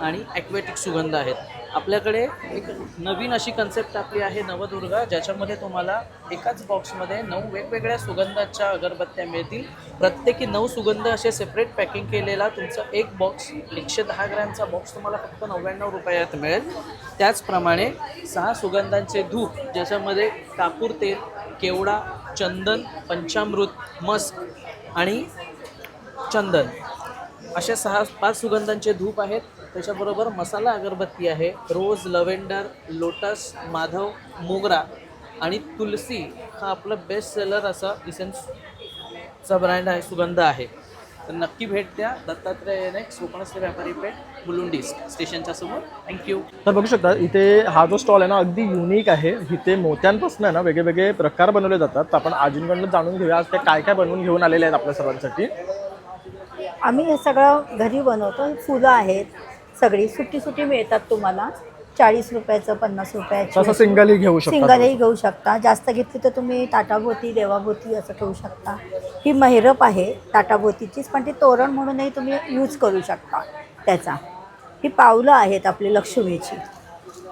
आणि ॲक्वेटिक सुगंध आहेत. आपल्याकडे एक नवीन अशी कन्सेप्ट आपली आहे नवदुर्गा, ज्याच्यामध्ये तुम्हाला एकाच बॉक्समध्ये 9 वेगवेगळ्या सुगंधाच्या अगरबत्त्या मिळतील. प्रत्येकी 9 सुगंध असे सेपरेट पॅकिंग केलेला तुमचं एक बॉक्स 110 ग्रॅमचा बॉक्स तुम्हाला फक्त 99 रुपयात मिळेल. त्याचप्रमाणे 6 सुगंधांचे धूप, ज्याच्यामध्ये कापूर तेल, केवडा, चंदन, पंचामृत, मस्क आणि चंदन असे 5 सुगंधांचे धूप आहेत. त्याच्याबरोबर मसाला अगरबत्ती आहे. रोज, लव्हेंडर, लोटस, माधव, मोगरा आणि तुलसी हा आपलं बेस्ट सेलर असा इसेन्सचा ब्रँड आहे, सुगंध आहे. तर नक्की भेट द्या. दत्तात्रय एनेक्स, कोकणस्थ व्यापारी पेठ, मुलुंडी स्टेशनच्या समोर. थँक्यू. तर बघू शकता इथे हा जो स्टॉल आहे ना अगदी युनिक आहे. इथे मोत्यांपासून आहे ना वेगवेगळे प्रकार बनवले जातात. तर आपण आजींकडून जाणून घेऊया आज ते काय काय बनवून घेऊन आलेले आहेत आपल्या सर्वांसाठी. आम्ही हे सगळं घरी बनवतो. फुलं आहेत, सगळी सुटी मिळतात तुम्हाला. 40 रुपयाचं, 50 रुपयाचं. तसं सिंगलही घेऊ शकता. सिंगलही घेऊ शकता. जास्त घेतली तर तुम्ही ताटाभोवती, देवाभोवती असं ठेवू शकता. ही महिरप आहे ताटाभोवतीचीच, पण ती तोरण म्हणूनही तुम्ही यूज करू शकता त्याचा. ही पावलं आहेत आपली लक्ष्मीची.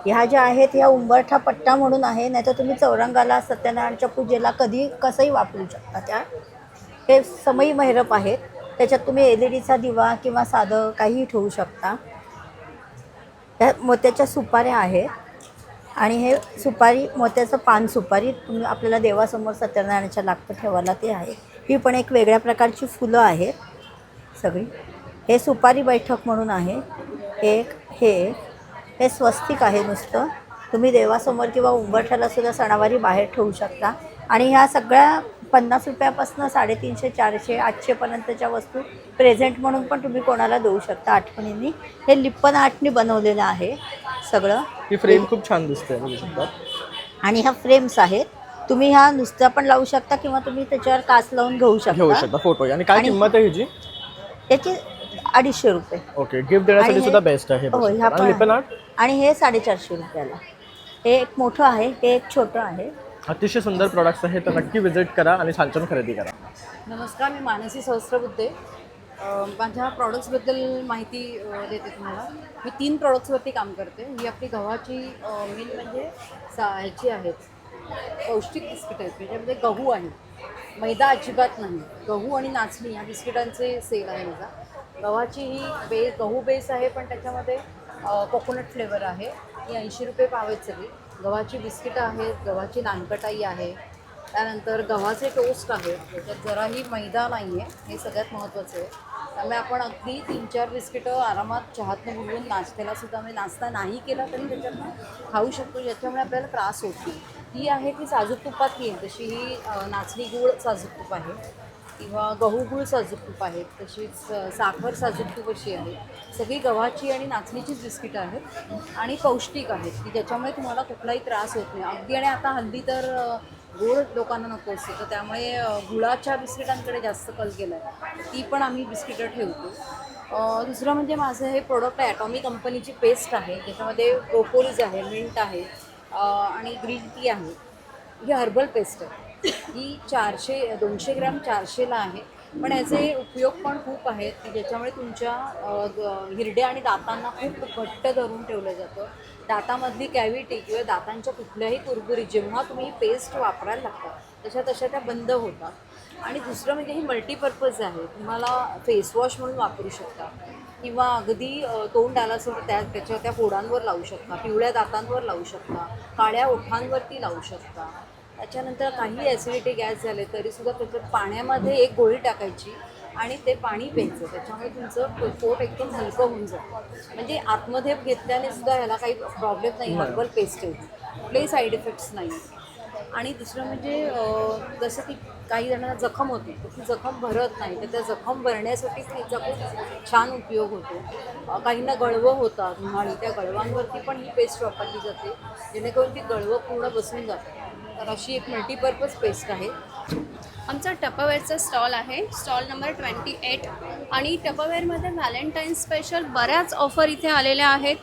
ह्या ज्या आहेत ह्या उंबरठा पट्टा म्हणून आहे, नाही तर तुम्ही चौरंगाला, सत्यनारायणच्या पूजेला कसंही वापरू शकता. त्या हे समई महिरप आहेत. त्याच्यात तुम्ही LED दिवा किंवा साधं काहीही ठेवू शकता. त्या मोत्याच्या सुपाऱ्या आहेत आणि हे सुपारी, मोत्याचं पान सुपारी तुम्ही आपल्याला देवासमोर सत्यनारायणाच्या लागतं ठेवायला ते आहे. ही पण एक वेगळ्या प्रकारची फुलं आहेत सगळी. हे सुपारी बैठक म्हणून आहे. हे स्वस्तिक आहे नुसतं. तुम्ही देवासमोर किंवा उंबरठ्याला सुद्धा सणावारी बाहेर ठेवू शकता. आणि ह्या सगळ्या 50 रुपयापासून 350, 400, 800पर्यंतच्या वस्तू प्रेझेंट म्हणून पण तुम्ही कोणाला देऊ शकता आठवणींनी. हे लिप्पन आर्टनी बनवलेलं आहे सगळं. ही फ्रेम खूप छान दिसते बघू शकता. आणि ह्या फ्रेम्स आहेत. तुम्ही ह्या नुसत्या पण लावू शकता किंवा तुम्ही त्याच्यावर काच लावून घेऊ शकता फोटो. आणि काय किंमत आहे ह्याची? त्याची 250 रुपये. ओके, गिफ्ट देण्यासाठी सुद्धा बेस्ट आहे. हो, ह्या पण. आणि हे 450 रुपयाला. हे एक मोठं आहे, हे एक छोटं आहे. अतिशय सुंदर प्रॉडक्ट्स आहेत. तर नक्की विजिट करा आणि छान छान खरेदी करा. नमस्कार, मी मानसी सहस्त्रबुद्धे. माझ्या प्रॉडक्ट्सबद्दल माहिती देते तुम्हाला. मी 3 प्रॉडक्ट्सवरती काम करते. ही आपली गव्हाची मेन म्हणजे ह्याची आहेत पौष्टिक बिस्किट आहेत. त्याच्यामध्ये गहू आहे, मैदा अजिबात नाही. गहू आणि नाचणी ह्या बिस्किटांचे सेल आहे माझा. गव्हाची ही गहू बेस आहे, पण त्याच्यामध्ये कोकोनट फ्लेवर आहे. ही 80 रुपये पाव आहेत सगळी. गव्हाची बिस्किटं आहेत, गव्हाची नानकटाई आहे, त्यानंतर गव्हाचे टोस्ट आहेत. त्याच्यात जराही मैदा नाही आहे, हे सगळ्यात महत्त्वाचं आहे. त्यामुळे आपण अगदी 3-4 बिस्किटं आरामात चहातनं बुडवून नाश्त्यालासुद्धा म्हणजे नाश्ता नाही केला तरी त्याच्यातनं खाऊ शकतो, ज्याच्यामुळे आपल्याला त्रास होत नाही. ही आहे ती साजूक तुपात येईल तशी ही नाचणी गूळ साजूक तूप आहे किंवा गहू गूळ साजूक तूप आहेत. तशीच साखर साजूक तूप अशी आहे. सगळी गव्हाची आणि नाचणीचीच बिस्किटं आहेत आणि पौष्टिक आहेत की ज्याच्यामुळे तुम्हाला कुठलाही त्रास होत नाही अगदी. आणि आता हल्ली तर गोड लोकांना नको असते, तर त्यामुळे गुळाच्या बिस्किटांकडे जास्त कल केला आहे. ती पण आम्ही बिस्किटं ठेवतो. दुसरं म्हणजे माझं हे प्रोडक्ट आहे ॲटॉमी कंपनीची पेस्ट आहे, ज्याच्यामध्ये प्रोपोलिस आहे, मिंट आहे, आणि ग्रीन टी आहे. ही हर्बल पेस्ट आहे. ही 200 ग्रॅम 400ला आहे. पण याचे उपयोग पण खूप आहेत की ज्याच्यामुळे तुमच्या हिरड्या आणि दातांना खूप घट्ट धरून ठेवलं जातं. दातामधली कॅव्हिटी किंवा दातांच्या कुठल्याही कुरकुरी जेव्हा तुम्ही ही पेस्ट वापरायला लागता तशा त्या बंद होतात. आणि दुसरं म्हणजे ही मल्टीपर्पज आहे. तुम्हाला फेसवॉश म्हणून वापरू शकता किंवा अगदी तोंड आलं असेल तर त्याच्या त्या फोडांवर लावू शकता, पिवळ्या दातांवर लावू शकता, काळ्या ओठांवरती लावू शकता. त्याच्यानंतर काही ॲसिडिटी गॅस झाले तरीसुद्धा त्याच्यात पाण्यामध्ये एक गोळी टाकायची आणि ते पाणी प्यायचं. त्याच्यामुळे तुमचं पोट एकदम हलकं होऊन जातं. म्हणजे आतमध्ये घेतल्याने सुद्धा ह्याला काही प्रॉब्लेम नाही. हर्बल पेस्ट आहे, कुठलेही साईड इफेक्ट्स नाही. आणि दुसरं म्हणजे जसं की काही जणांना जखम होते तर ती जखम भरत नाही, तर त्या जखम भरण्यासाठी तिचा खूप छान उपयोग होतो. काहींना गळवं होतात उन्हाळी, त्या गळवांवरती पण ही पेस्ट वापरली जाते जेणेकरून ती गळवं पूर्ण बसून जाते. तर अशी एक मल्टीपर्पज पेस्ट आहे. आमचा टपरवेअरचा स्टॉल आहे, स्टॉल नंबर 28. आणि टपरवेअरमध्ये व्हॅलेंटाईन स्पेशल बऱ्याच ऑफर इथे आलेल्या आहेत.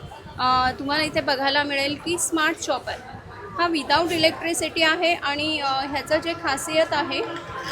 तुम्हाला इथे बघायला मिळेल की स्मार्ट शॉपर हा विदाऊट इलेक्ट्रिसिटी आहे आणि ह्याचं जे खासियत आहे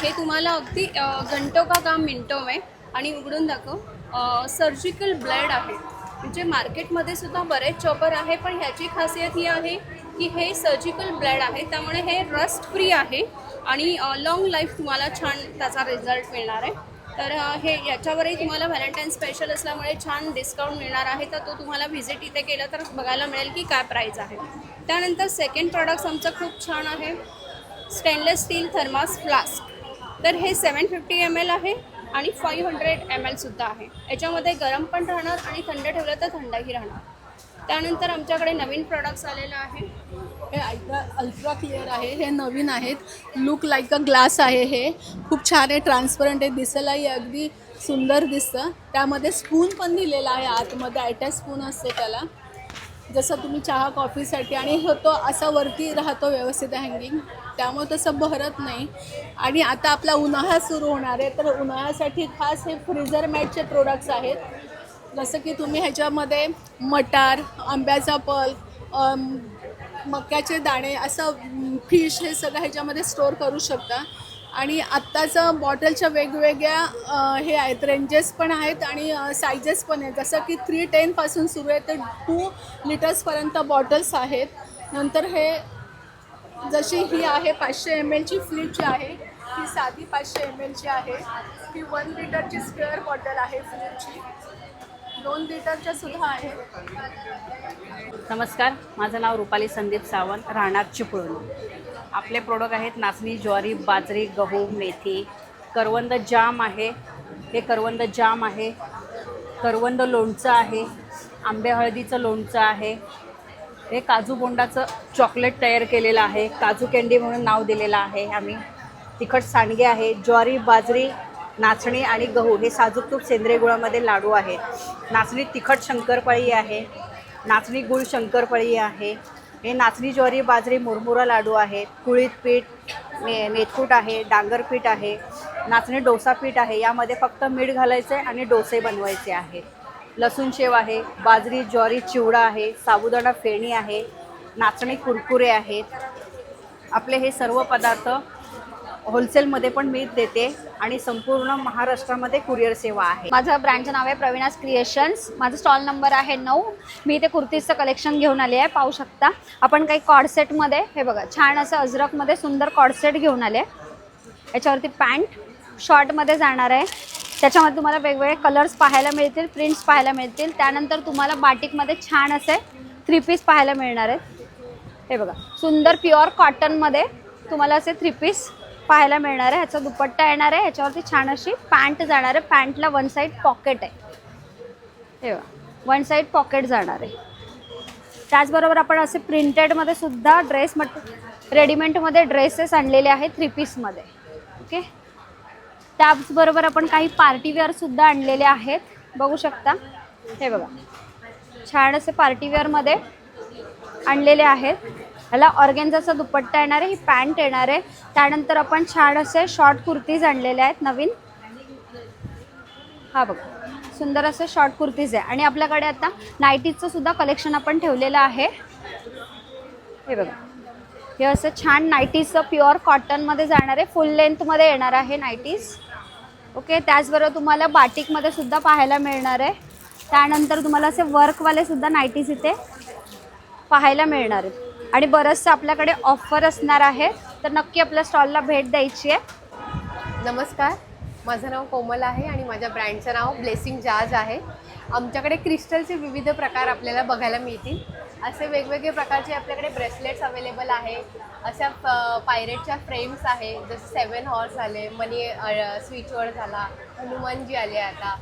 हे तुम्हाला अगदी घंटो का काम मिनटो में. आणि उघडून दाखव, सर्जिकल ब्लेड आहे. म्हणजे मार्केटमध्ये सुद्धा बरेच चॉपर आहे पण ह्याची खासियत ही आहे की हे सर्जिकल ब्लेड आहे, त्यामुळे हे रस्ट फ्री आहे आणि लॉंग लाईफ तुम्हाला छान त्याचा रिझल्ट मिळणार आहे. तर हे याच्यावरही तुम्हाला व्हॅलेंटाईन स्पेशल असल्यामुळे छान डिस्काउंट मिळणार आहे. तर तो तुम्हाला व्हिजिट इथे केलं तर बघायला मिळेल की काय प्राईस आहे. त्यानंतर सेकंड प्रॉडक्ट्स आमचं खूप छान आहे, स्टेनलेस स्टील थर्मास फ्लास्क. तर हे 750 ml आहे आणि 500 ml सुद्धा आहे. याच्यामध्ये गरम पण राहणार आणि थंड ठेवलं तर थंडही राहणार. त्यानंतर आमच्याकडे नवीन प्रॉडक्ट्स आलेलं आहे. हे अल्ट्रा क्लिअर आहे, हे नवीन आहेत. लुक लाईक अ ग्लास आहे. हे खूप छान आहे, ट्रान्सपरंट आहे, दिसायलाही अगदी सुंदर दिसतं. त्यामध्ये स्पून पण दिलेला आहे आतमध्ये, अटॅच स्पून असते त्याला, जसं तुम्ही चहा कॉफीसाठी. आणि तो असा वरती राहतो व्यवस्थित हँगिंग, त्यामुळे तसं भरत नाही. आणि आता आपला उन्हाळा सुरू होणार आहे तर उन्हाळ्यासाठी खास हे फ्रीझर मॅटचे प्रोडक्ट्स आहेत. जसं की तुम्ही ह्याच्यामध्ये मटार, आंब्याचा पल्प, मक्याचे दाणे, असं फिश हे सगळं ह्याच्यामध्ये स्टोअर करू शकता. आणि आत्ताचं बॉटलच्या वेगवेगळ्या हे आहेत, रेंजेस पण आहेत आणि सायझेस पण आहेत. जसं की 310पासून सुरू आहे तर 2 लिटर्सपर्यंत बॉटल्स आहेत. नंतर हे जशी ही आहे 500 ml फ्लिपची आहे, ही साधी 500 ml आहे. ही 1 लिटरची स्क्वेअर बॉटल आहे फ्लिपची, 2 लिटरच्या सुद्धा आहे. नमस्कार, माझं नाव रुपाली संदीप सावंत, राहणार चिपळूण. आपले प्रोडक्ट आहेत नाचणी, ज्वारी, बाजरी, गहू, मेथी. करवंद जाम आहे, हे करवंद जाम आहे. करवंद लोणचं आहे, आंबे हळदीचं लोणचं आहे. हे काजू बोंडाचं चॉकलेट तयार केलेलं आहे, काजू कँडी म्हणून नाव दिलेलं आहे आम्ही. तिखट सांडगे आहे, ज्वारी, बाजरी, नाचणी आणि गहू हे साजूक तूप सेंद्रिय गुळामध्ये लाडू आहेत. नाचणी तिखट शंकरपाळी आहे, नाचणी गुळ शंकरपाळी आहे. हे नाचणी, ज्वारी, बाजरी, मुरमुरा लाडू आहेत. कुळीत पीठ, मेथकूट आहे, डांगर पीठ आहे, नाचणी डोसा पीठ आहे. यामध्ये फक्त मीठ घालायचं आहे आणि डोसे बनवायचे आहेत. लसूण शेव आहे, बाजरी, ज्वारी, चिवडा आहे, साबुदाणा फेणी आहे, नाचणी कुरकुरे आहेत. आपले हे सर्व पदार्थ होलसेलमध्ये पण मी देते आणि संपूर्ण महाराष्ट्रामध्ये कुरिअर सेवा आहे. माझं ब्रँडचं नाव आहे प्रवीणास क्रिएशन्स. माझं स्टॉल नंबर आहे 9. मी इथे कुर्तीजचं कलेक्शन घेऊन आले आहे, पाहू शकता. आपण काही कॉर्डसेटमध्ये, हे बघा छान असं अजरकमध्ये सुंदर कॉर्डसेट घेऊन आले. याच्यावरती पॅन्ट शॉर्टमध्ये जाणार आहे. त्याच्यामध्ये तुम्हाला वेगवेगळे कलर्स पाहायला मिळतील, प्रिंट्स पाहायला मिळतील. त्यानंतर तुम्हाला बाटिकमध्ये छान असे 3 पीस पाहायला मिळणार आहेत. हे बघा सुंदर प्युअर कॉटनमध्ये तुम्हाला असे 3 पीस पाहायला मिळणार आहे. ह्याचा दुपट्टा येणार आहे, ह्याच्यावरती छान अशी पॅन्ट जाणार आहे. पॅन्टला 1 साईड पॉकेट आहे, हे बघा 1 साईड पॉकेट जाणार आहे. त्याचबरोबर आपण असे प्रिंटेडमध्ये सुद्धा ड्रेस रेडीमेडमध्ये ड्रेसेस आणलेले आहेत 3 पीसमध्ये. ओके, त्याचबरोबर आपण काही पार्टीवेअरसुद्धा आणलेले आहेत, बघू शकता. हे बघा छान असे पार्टीवेअरमध्ये आणलेले आहेत. ह्याला ऑर्गेन्झाचा दुपट्टा येणार आहे, ही पॅन्ट येणार आहे. त्यानंतर आपण छान असे शॉर्ट कुर्तीज आणलेले आहेत नवीन. हा बघा सुंदर असे शॉर्ट कुर्तीज आहे. आणि आपल्याकडे आता नाईटीजचं सुद्धा कलेक्शन आपण ठेवलेलं आहे. हे बघा, हे असं छान नाईटीजचं प्युअर कॉटनमध्ये जाणार आहे, फुल लेंथमध्ये येणार आहे नाईटीज. ओके, त्याचबरोबर तुम्हाला बाटिकमध्ये सुद्धा पाहायला मिळणार आहे. त्यानंतर तुम्हाला असे वर्कवाले सुद्धा नाईटीज इथे पाहायला मिळणार आहेत. आणि बरंचसं आपल्याकडे ऑफर असणार आहे, तर नक्की आपल्या स्टॉलला भेट द्यायची आहे. नमस्कार, माझं नाव कोमल आहे आणि माझ्या ब्रँडचं नाव ब्लेसिंग जाज आहे. आमच्याकडे क्रिस्टलचे विविध प्रकार आपल्याला बघायला मिळतील. असे वेगवेगळे प्रकारचे आपल्याकडे ब्रेसलेट्स अवेलेबल आहे. अशा पायरेटच्या फ्रेम्स आहे, जसे 7 हॉर्स झाले, मनी स्विचवर झाला, हनुमानजी आले आता,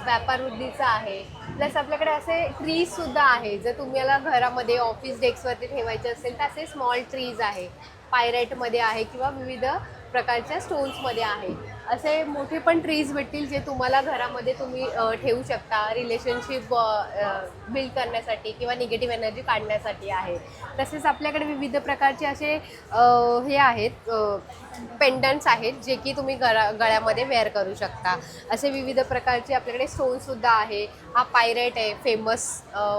व्यापारवृद्धीचा आहे. प्लस आपल्याकडे असे ट्रीजसुद्धा आहे, जर तुम्हाला घरामध्ये ऑफिस डेस्कवरती ठेवायचे असेल तर असे स्मॉल ट्रीज आहे, पायरेटमध्ये आहे किंवा विविध प्रकारच्या स्टोन्समध्ये आहे. असे मोठे पण ट्रीज भेटतील जे तुम्हाला घरामध्ये तुम्ही ठेवू शकता, रिलेशनशिप बिल्ड करण्यासाठी किंवा निगेटिव्ह एनर्जी काढण्यासाठी आहे. तसेच आपल्याकडे विविध प्रकारचे असे हे आहेत, पेंडंट्स आहेत जे की तुम्ही गळ्यामध्ये वेअर करू शकता. असे विविध प्रकारचे आपल्याकडे स्टोनसुद्धा आहे. हा पायरेट आहे फेमस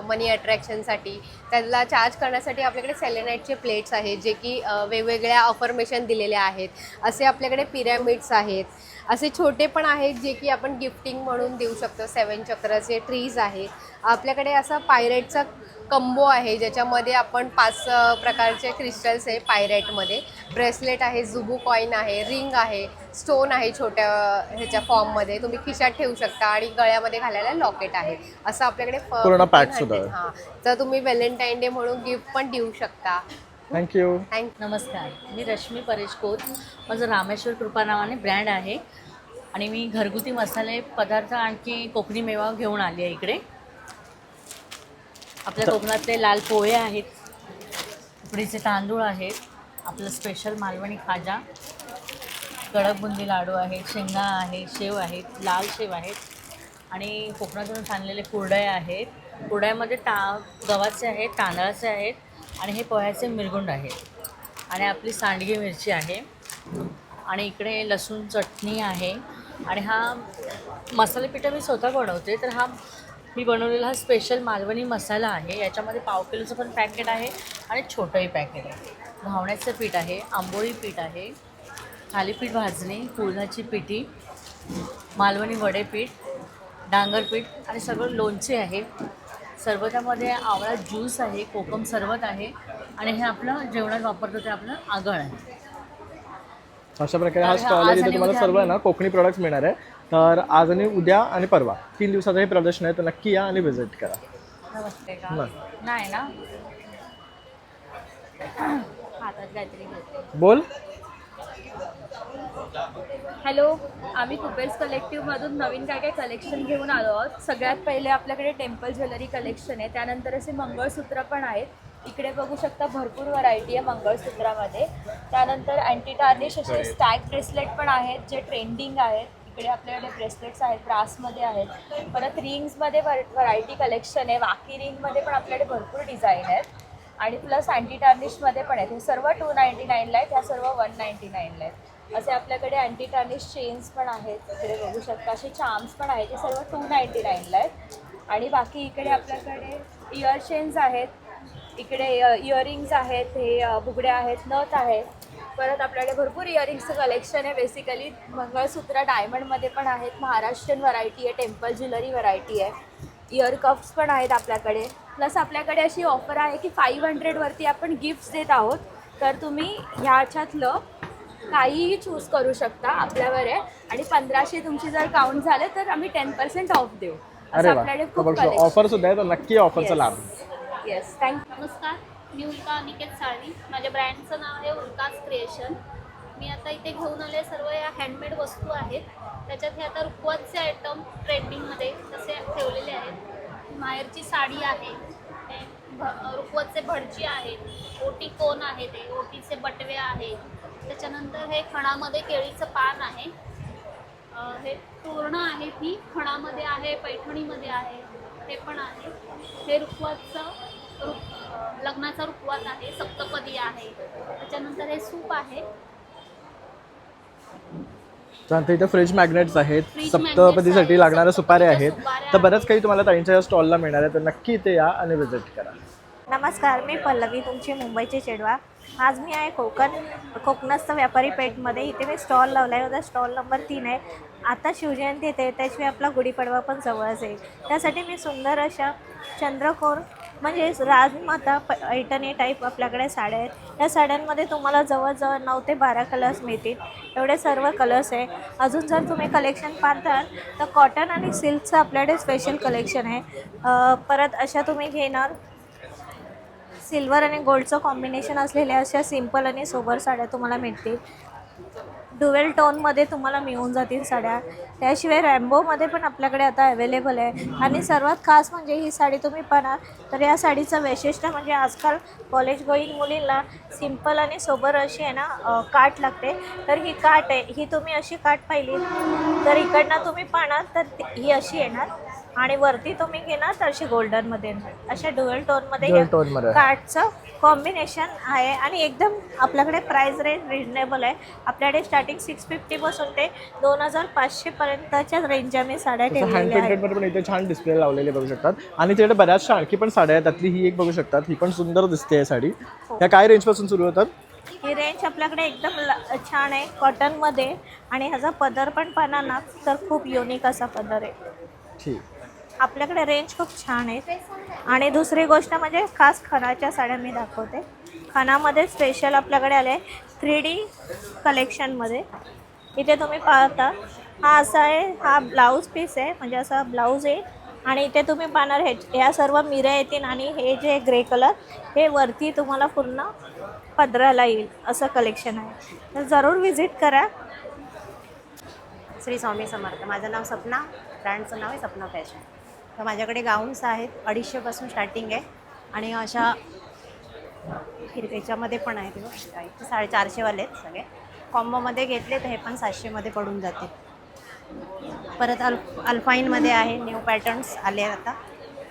मनी अट्रॅक्शनसाठी. त्याला चार्ज करण्यासाठी आपल्याकडे सेलेनाईटचे प्लेट्स आहेत जे की वेगवेगळ्या अफर्मेशन दिलेल्या आहेत. असे आपल्याकडे पिरॅमिड्स आहेत. असे छोटे पण आहेत जे की आपण गिफ्टिंग म्हणून देऊ शकतो. 7 चक्राचे ट्रीज आहे. आपल्याकडे असा पायरेटचा कंबो आहे ज्याच्यामध्ये आपण 5 प्रकारचे क्रिस्टल्स आहे पायरेटमध्ये. ब्रेसलेट आहे, जुबू कॉईन आहे, रिंग आहे, स्टोन आहे छोट्या ह्याच्या फॉर्ममध्ये, तुम्ही खिशात ठेवू शकता आणि गळ्यामध्ये घालायला लॉकेट आहे. असं आपल्याकडे पूर्ण पॅक सुद्धा आहे. हां, तर तुम्ही व्हॅलेंटाईन डे म्हणून गिफ्ट पण देऊ शकता. थँक्यू. नमस्कार, मी रश्मी परेश कोत. माझं रामेश्वर कृपा नावाने ब्रँड आहे आणि मी घरगुती मसाले पदार्थ आणखी कोकणी मेवा घेऊन आली आहे इकडे. आपल्या कोकणातले लाल पोहे आहेत, उकडीचे तांदूळ आहेत, आपलं स्पेशल मालवणी खाजा, कडक बुंदी लाडू आहेत, शेंगा आहे, शेव आहेत, लाल शेव आहेत आणि कोकणातून आणलेले कुरडया आहेत. कुरड्यामध्ये गव्हाचे आहेत, तांदळाचे आहेत आणि हे पोह्याचे मिरगुंड आहेत आणि आपली सांडगी मिरची आहे आणि इकडे लसूण चटणी आहे. आणि हा मसाले पिठा मी स्वतः बनवते, तर हा मी बनवलेला हा स्पेशल मालवणी मसाला आहे. याच्यामध्ये पाव किलोचं पण पॅकेट आहे आणि छोटंही पॅकेट आहे. घावण्याचं पीठ आहे, आंबोळी पीठ आहे, थालीपीठ भाजणी, कुळण्याची पिठी, मालवणी वडेपीठ, डांगरपीठ आणि सगळं लोणचे आहे. सरबतामध्ये आवळा ज्यूस आहे, कोकम सरबत आहे आणि हे आपलं जेवणात वापरतो ते आपलं आगळ आहे. अशा प्रकारे हा स्टॉल आहे जिथे तुम्हाला सर्व आहे ना कोकणी प्रोडक्ट्स मिळणार आहे. तर आज आणि उद्या आणि परवा 3 दिवसाचं हे प्रदर्शन आहे, तर नक्की या आणि व्हिजिट करा. नमस्ते का? नाही ना, हातात काहीतरी बोल. हॅलो, आम्ही कुबेर्स कलेक्टिव्हमधून नवीन काय काय कलेक्शन घेऊन आलो आहोत. सगळ्यात पहिले आपल्याकडे टेम्पल ज्वेलरी कलेक्शन आहे, त्यानंतर असे मंगळसूत्र पण आहेत. इकडे बघू शकता भरपूर व्हरायटी आहे मंगळसूत्रामध्ये. त्यानंतर अँटी टार्निश असे स्टॅग ब्रेसलेट पण आहेत जे ट्रेंडिंग आहेत. इकडे आपल्याकडे ब्रेसलेट्स आहेत, ब्रासमध्ये आहेत. परत रिंग्समध्ये व्हरायटी कलेक्शन आहे. वाकी रिंगमध्ये पण आपल्याकडे भरपूर डिझाईन आहेत आणि प्लस अँटी टार्निशमध्ये पण आहेत. हे सर्व 299ला आहेत, ह्या सर्व 199ला आहेत. असे आपल्याकडे अँटी टार्निश चेन्स पण आहेत. इकडे बघू शकता असे चार्म्स पण आहेत, हे सर्व 299ला आहेत. आणि बाकी इकडे आपल्याकडे इयर चेन्स आहेत, इकडे इयरिंग्स आहेत, हे बुगड्या आहेत, नथ आहेत. परत आपल्याकडे भरपूर इयरिंग्सचं कलेक्शन आहे. बेसिकली मंगळसूत्र डायमंडमध्ये पण आहेत, महाराष्ट्रीयन व्हरायटी आहे, टेम्पल ज्वेलरी व्हरायटी आहे, इयर कप्स पण आहेत आपल्याकडे. प्लस आपल्याकडे अशी ऑफर आहे की 500वरती आपण गिफ्ट्स देत आहोत, तर तुम्ही ह्याच्यातलं काहीही चूज करू शकता, आपल्यावर आहे. आणि 1500 तुमची जर काउंट झाले तर आम्ही 10% ऑफ देऊ. अरे वा, ऑफर सुद्धा आहे, तर नक्की ऑफरचा लाभ. Yes, thank you. नमस्कार, मी उल्का अनिकेत साळवी. माझ्या ब्रँडचं नाव आहे उल्कास क्रिएशन. मी आता इथे घेऊन आले सर्व या हँडमेड वस्तू आहेत. त्याच्यात हे आता रुखवतचे आयटम ट्रेंडिंगमध्ये तसे ठेवलेले आहेत. माहेरची साडी आहे, रुखवतचे भटजी आहेत, ओटी कोण आहे, ते ओटीचे बटवे आहेत. त्याच्यानंतर हे खणामध्ये केळीचं पान आहे, हे तोरणं आहे, ती खणामध्ये आहे, पैठणीमध्ये आहे, ते पण आहे. हे रुखवतचं लग्नाचा रुखवत आहे, सप्तपदी आहे. त्याच्यानंतर हे सूप आहे. त्यानंतर इथे फ्रीज मॅग्नेट्स आहेत, सप्तपदीसाठी लागणाऱ्या सुपाऱ्या आहेत. तर बरंच काही तुम्हाला ताईंच्या या स्टॉलला मिळणार आहे, तर नक्की इथे या आणि व्हिजिट करा. नमस्कार, मी पल्लवी, तुमची मुंबईची चेडवा. आज मी आहे कोकणस्थ व्यापारी पेठमध्ये. इथे मी स्टॉल लावला आहे. माझा स्टॉल नंबर 3 आहे. आता शिवजयंती येते, त्याशिवाय आपला गुढीपाडवा पण जवळच आहे. त्यासाठी मी सुंदर अशा चंद्रकोर म्हणजे राजमाता पैठणी टाईप आपल्याकडे साड्या आहेत. या साड्यांमध्ये तुम्हाला जवळजवळ 9 ते 12 कलर्स मिळतील. एवढे सर्व कलर्स आहे. अजून जर तुम्ही कलेक्शन पाहताल तर कॉटन आणि सिल्कचं आपल्याकडे स्पेशल कलेक्शन आहे. परत अशा तुम्ही घेणार सिल्वर आणि गोल्डचं कॉम्बिनेशन असलेल्या अशा सिंपल आणि सोबर साड्या तुम्हाला मिळतील. ड्युएल टोनमध्ये तुम्हाला मिळून जातील साड्या. त्याशिवाय रॅम्बोमध्ये पण आपल्याकडे आता अवेलेबल आहे. आणि सर्वात खास म्हणजे ही साडी तुम्ही पाहणार तर या साडीचं वैशिष्ट्य म्हणजे आजकाल कॉलेज गोईंग मुलींना सिंपल आणि सोबर अशी आहे ना काठ लागते. तर ही काठ आहे, ही तुम्ही अशी काठ पाहिली तर इकडनं तुम्ही पाहणार तर ही अशी येणार आणि वरती तुम्ही घेणार तर अशी गोल्डनमध्ये येणार. अशा ड्युएल टोनमध्ये काठचं कॉम्बिनेशन आहे. आणि एकदम आपल्याकडे प्राईस रेंज रिजनेबल आहे. आपल्याकडे स्टार्टिंग 650 पासून ते 2500 पर्यंतच्या रेंजच्या मी साड्या ठेवलेल्या आहेत. हँड पण इथे छान डिस्प्ले लावलेले बघू शकतात. आणि तिकडे बऱ्याचशा आणखी पण साड्या आहेत. त्यातली ही एक बघू शकतात, ही पण सुंदर दिसते साडी. ह्या काय रेंजपासून सुरू होतात? ही रेंज आपल्याकडे एकदम छान आहे कॉटनमध्ये. आणि ह्याचा पदर पण पाहणार ना तर खूप युनिक असा पदर आहे. ठीक, आपल्याकडे रेंज खूप छान आहे. आणि दुसरी गोष्ट म्हणजे खास खणाच्या साड्या मी दाखवते. खणामध्ये स्पेशल आपल्याकडे आले 3D कलेक्शनमध्ये. इथे तुम्ही पाहता हा असा आहे, हा ब्लाऊज पीस आहे म्हणजे असा ब्लाऊज आहे. आणि इथे तुम्ही पाहणार ह्या सर्व मिऱ्या येतील. आणि हे जे ग्रे कलर हे वरती तुम्हाला पूर्ण पदराला येईल असं कलेक्शन आहे. तर जरूर व्हिजिट करा. श्री स्वामी समर्थ. माझं नाव सपना, ब्रँडचं नाव आहे सपना फॅशन. तर माझ्याकडे गाऊन्स आहेत 250पासून स्टार्टिंग आहे. आणि अशा हिरव्याच्यामध्ये पण आहेत, इथे 450वाले आहेत सगळे. कॉम्बोमध्ये घेतले तर हे पण 700मध्ये पडून जाते. परत अल्फाईनमध्ये आहे, न्यू पॅटर्न्स आले आहेत आता,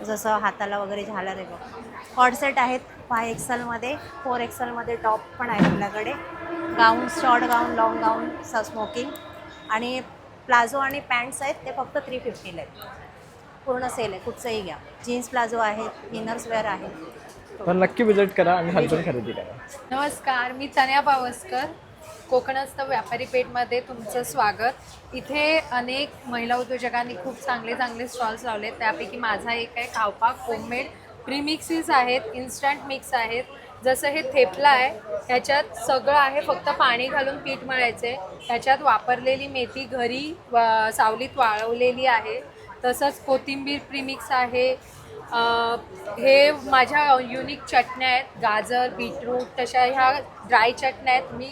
जसं हाताला वगैरे झालर आहे बघ. कॉर्डसेट आहेत 5XLमध्ये, 4XLमध्ये टॉप पण आहे आपल्याकडे. गाऊन्स, शॉर्ट गाऊन, लाँग गाऊन, स्मोकिंग. आणि प्लाझो आणि पॅन्ट्स आहेत ते फक्त 350ला आहेत. पूर्ण सेल आहे, कुठचंही घ्या. जीन्स प्लाझो आहेत, इनर्स वेअर आहेत. तर नक्की विजिट करा आणि हलकून खरेदी करा. नमस्कार, मी तनया पावसकर, कोकणस्थ व्यापारी पेठमध्ये तुमचं स्वागत. इथे अनेक महिला उद्योजकांनी खूप चांगले चांगले स्टॉल्स लावले. त्यापैकी माझा एक आहे खावपाक होममेड प्रीमिक्सेस आहेत, इन्स्टंट मिक्स आहेत. जसं हे थेपला आहे, ह्याच्यात सगळं आहे, फक्त पाणी घालून पीठ मळायचं आहे. ह्याच्यात वापरलेली मेथी घरी सावलीत वाळवलेली आहे. तसंच कोथिंबीर प्रीमिक्स आहे. हे माझ्या युनिक चटण्या आहेत, गाजर, बीटरूट, तशा ह्या ड्राय चटण्या आहेत. मी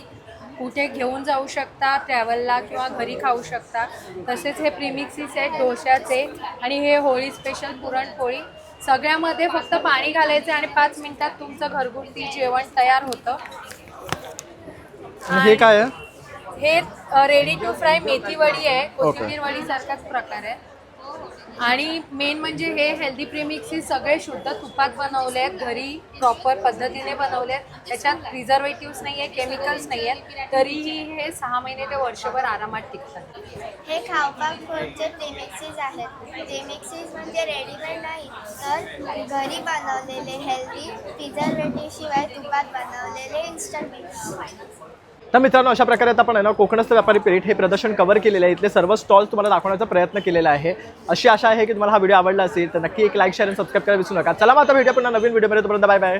कुठे घेऊन जाऊ शकता ट्रॅव्हलला किंवा घरी खाऊ शकता. तसेच हे प्रीमिक्सेस आहेत डोश्याचे. आणि हे होळी स्पेशल पुरणपोळी. सगळ्यामध्ये फक्त पाणी घालायचं आणि 5 मिनिटात तुमचं घरगुती जेवण तयार होतं. हे काय आहे? हे रेडी टू फ्राय मेथी वडी आहे, कोथिंबीर वडीसारखाच प्रकार आहे. आणि मेन म्हणजे हे हेल्दी प्रीमिक्सेस सगळे शुद्ध तुपात बनवले आहेत, घरी प्रॉपर पद्धतीने बनवले आहेत. त्याच्यात प्रिझर्वेटिव्स नाही आहे, केमिकल्स नाही आहेत. तरीही हे 6 महिने ते वर्षभर आरामात टिकतात. हे खावपाक फूडचे प्रीमिक्सेस आहेत. प्रीमिक्सेस म्हणजे रेडीमेड नाही तर घरी बनवलेले हेल्दी प्रिझर्वेटिव्ह शिवाय तुपात बनवलेले इन्स्टंट मिक्स. तर मित्रांनो, अशा प्रकारे आता आपण आहे ना कोकणस्थ व्यापारी पेठ हे प्रदर्शन कव्हर केलेलं आहे. इथले सर्व स्टॉल्स तुम्हाला दाखवण्याचा प्रयत्न केलेला आहे. अशी आशा आहे की तुम्हाला हा व्हिडिओ आवडला असेल तर नक्की एक लाईक, शेअर आणि सबस्क्राईब करायला विसरू नका. चला मग आता भेटूया पुन्हा नवीन व्हिडिओमध्ये. तोपर्यंत बाय बाय.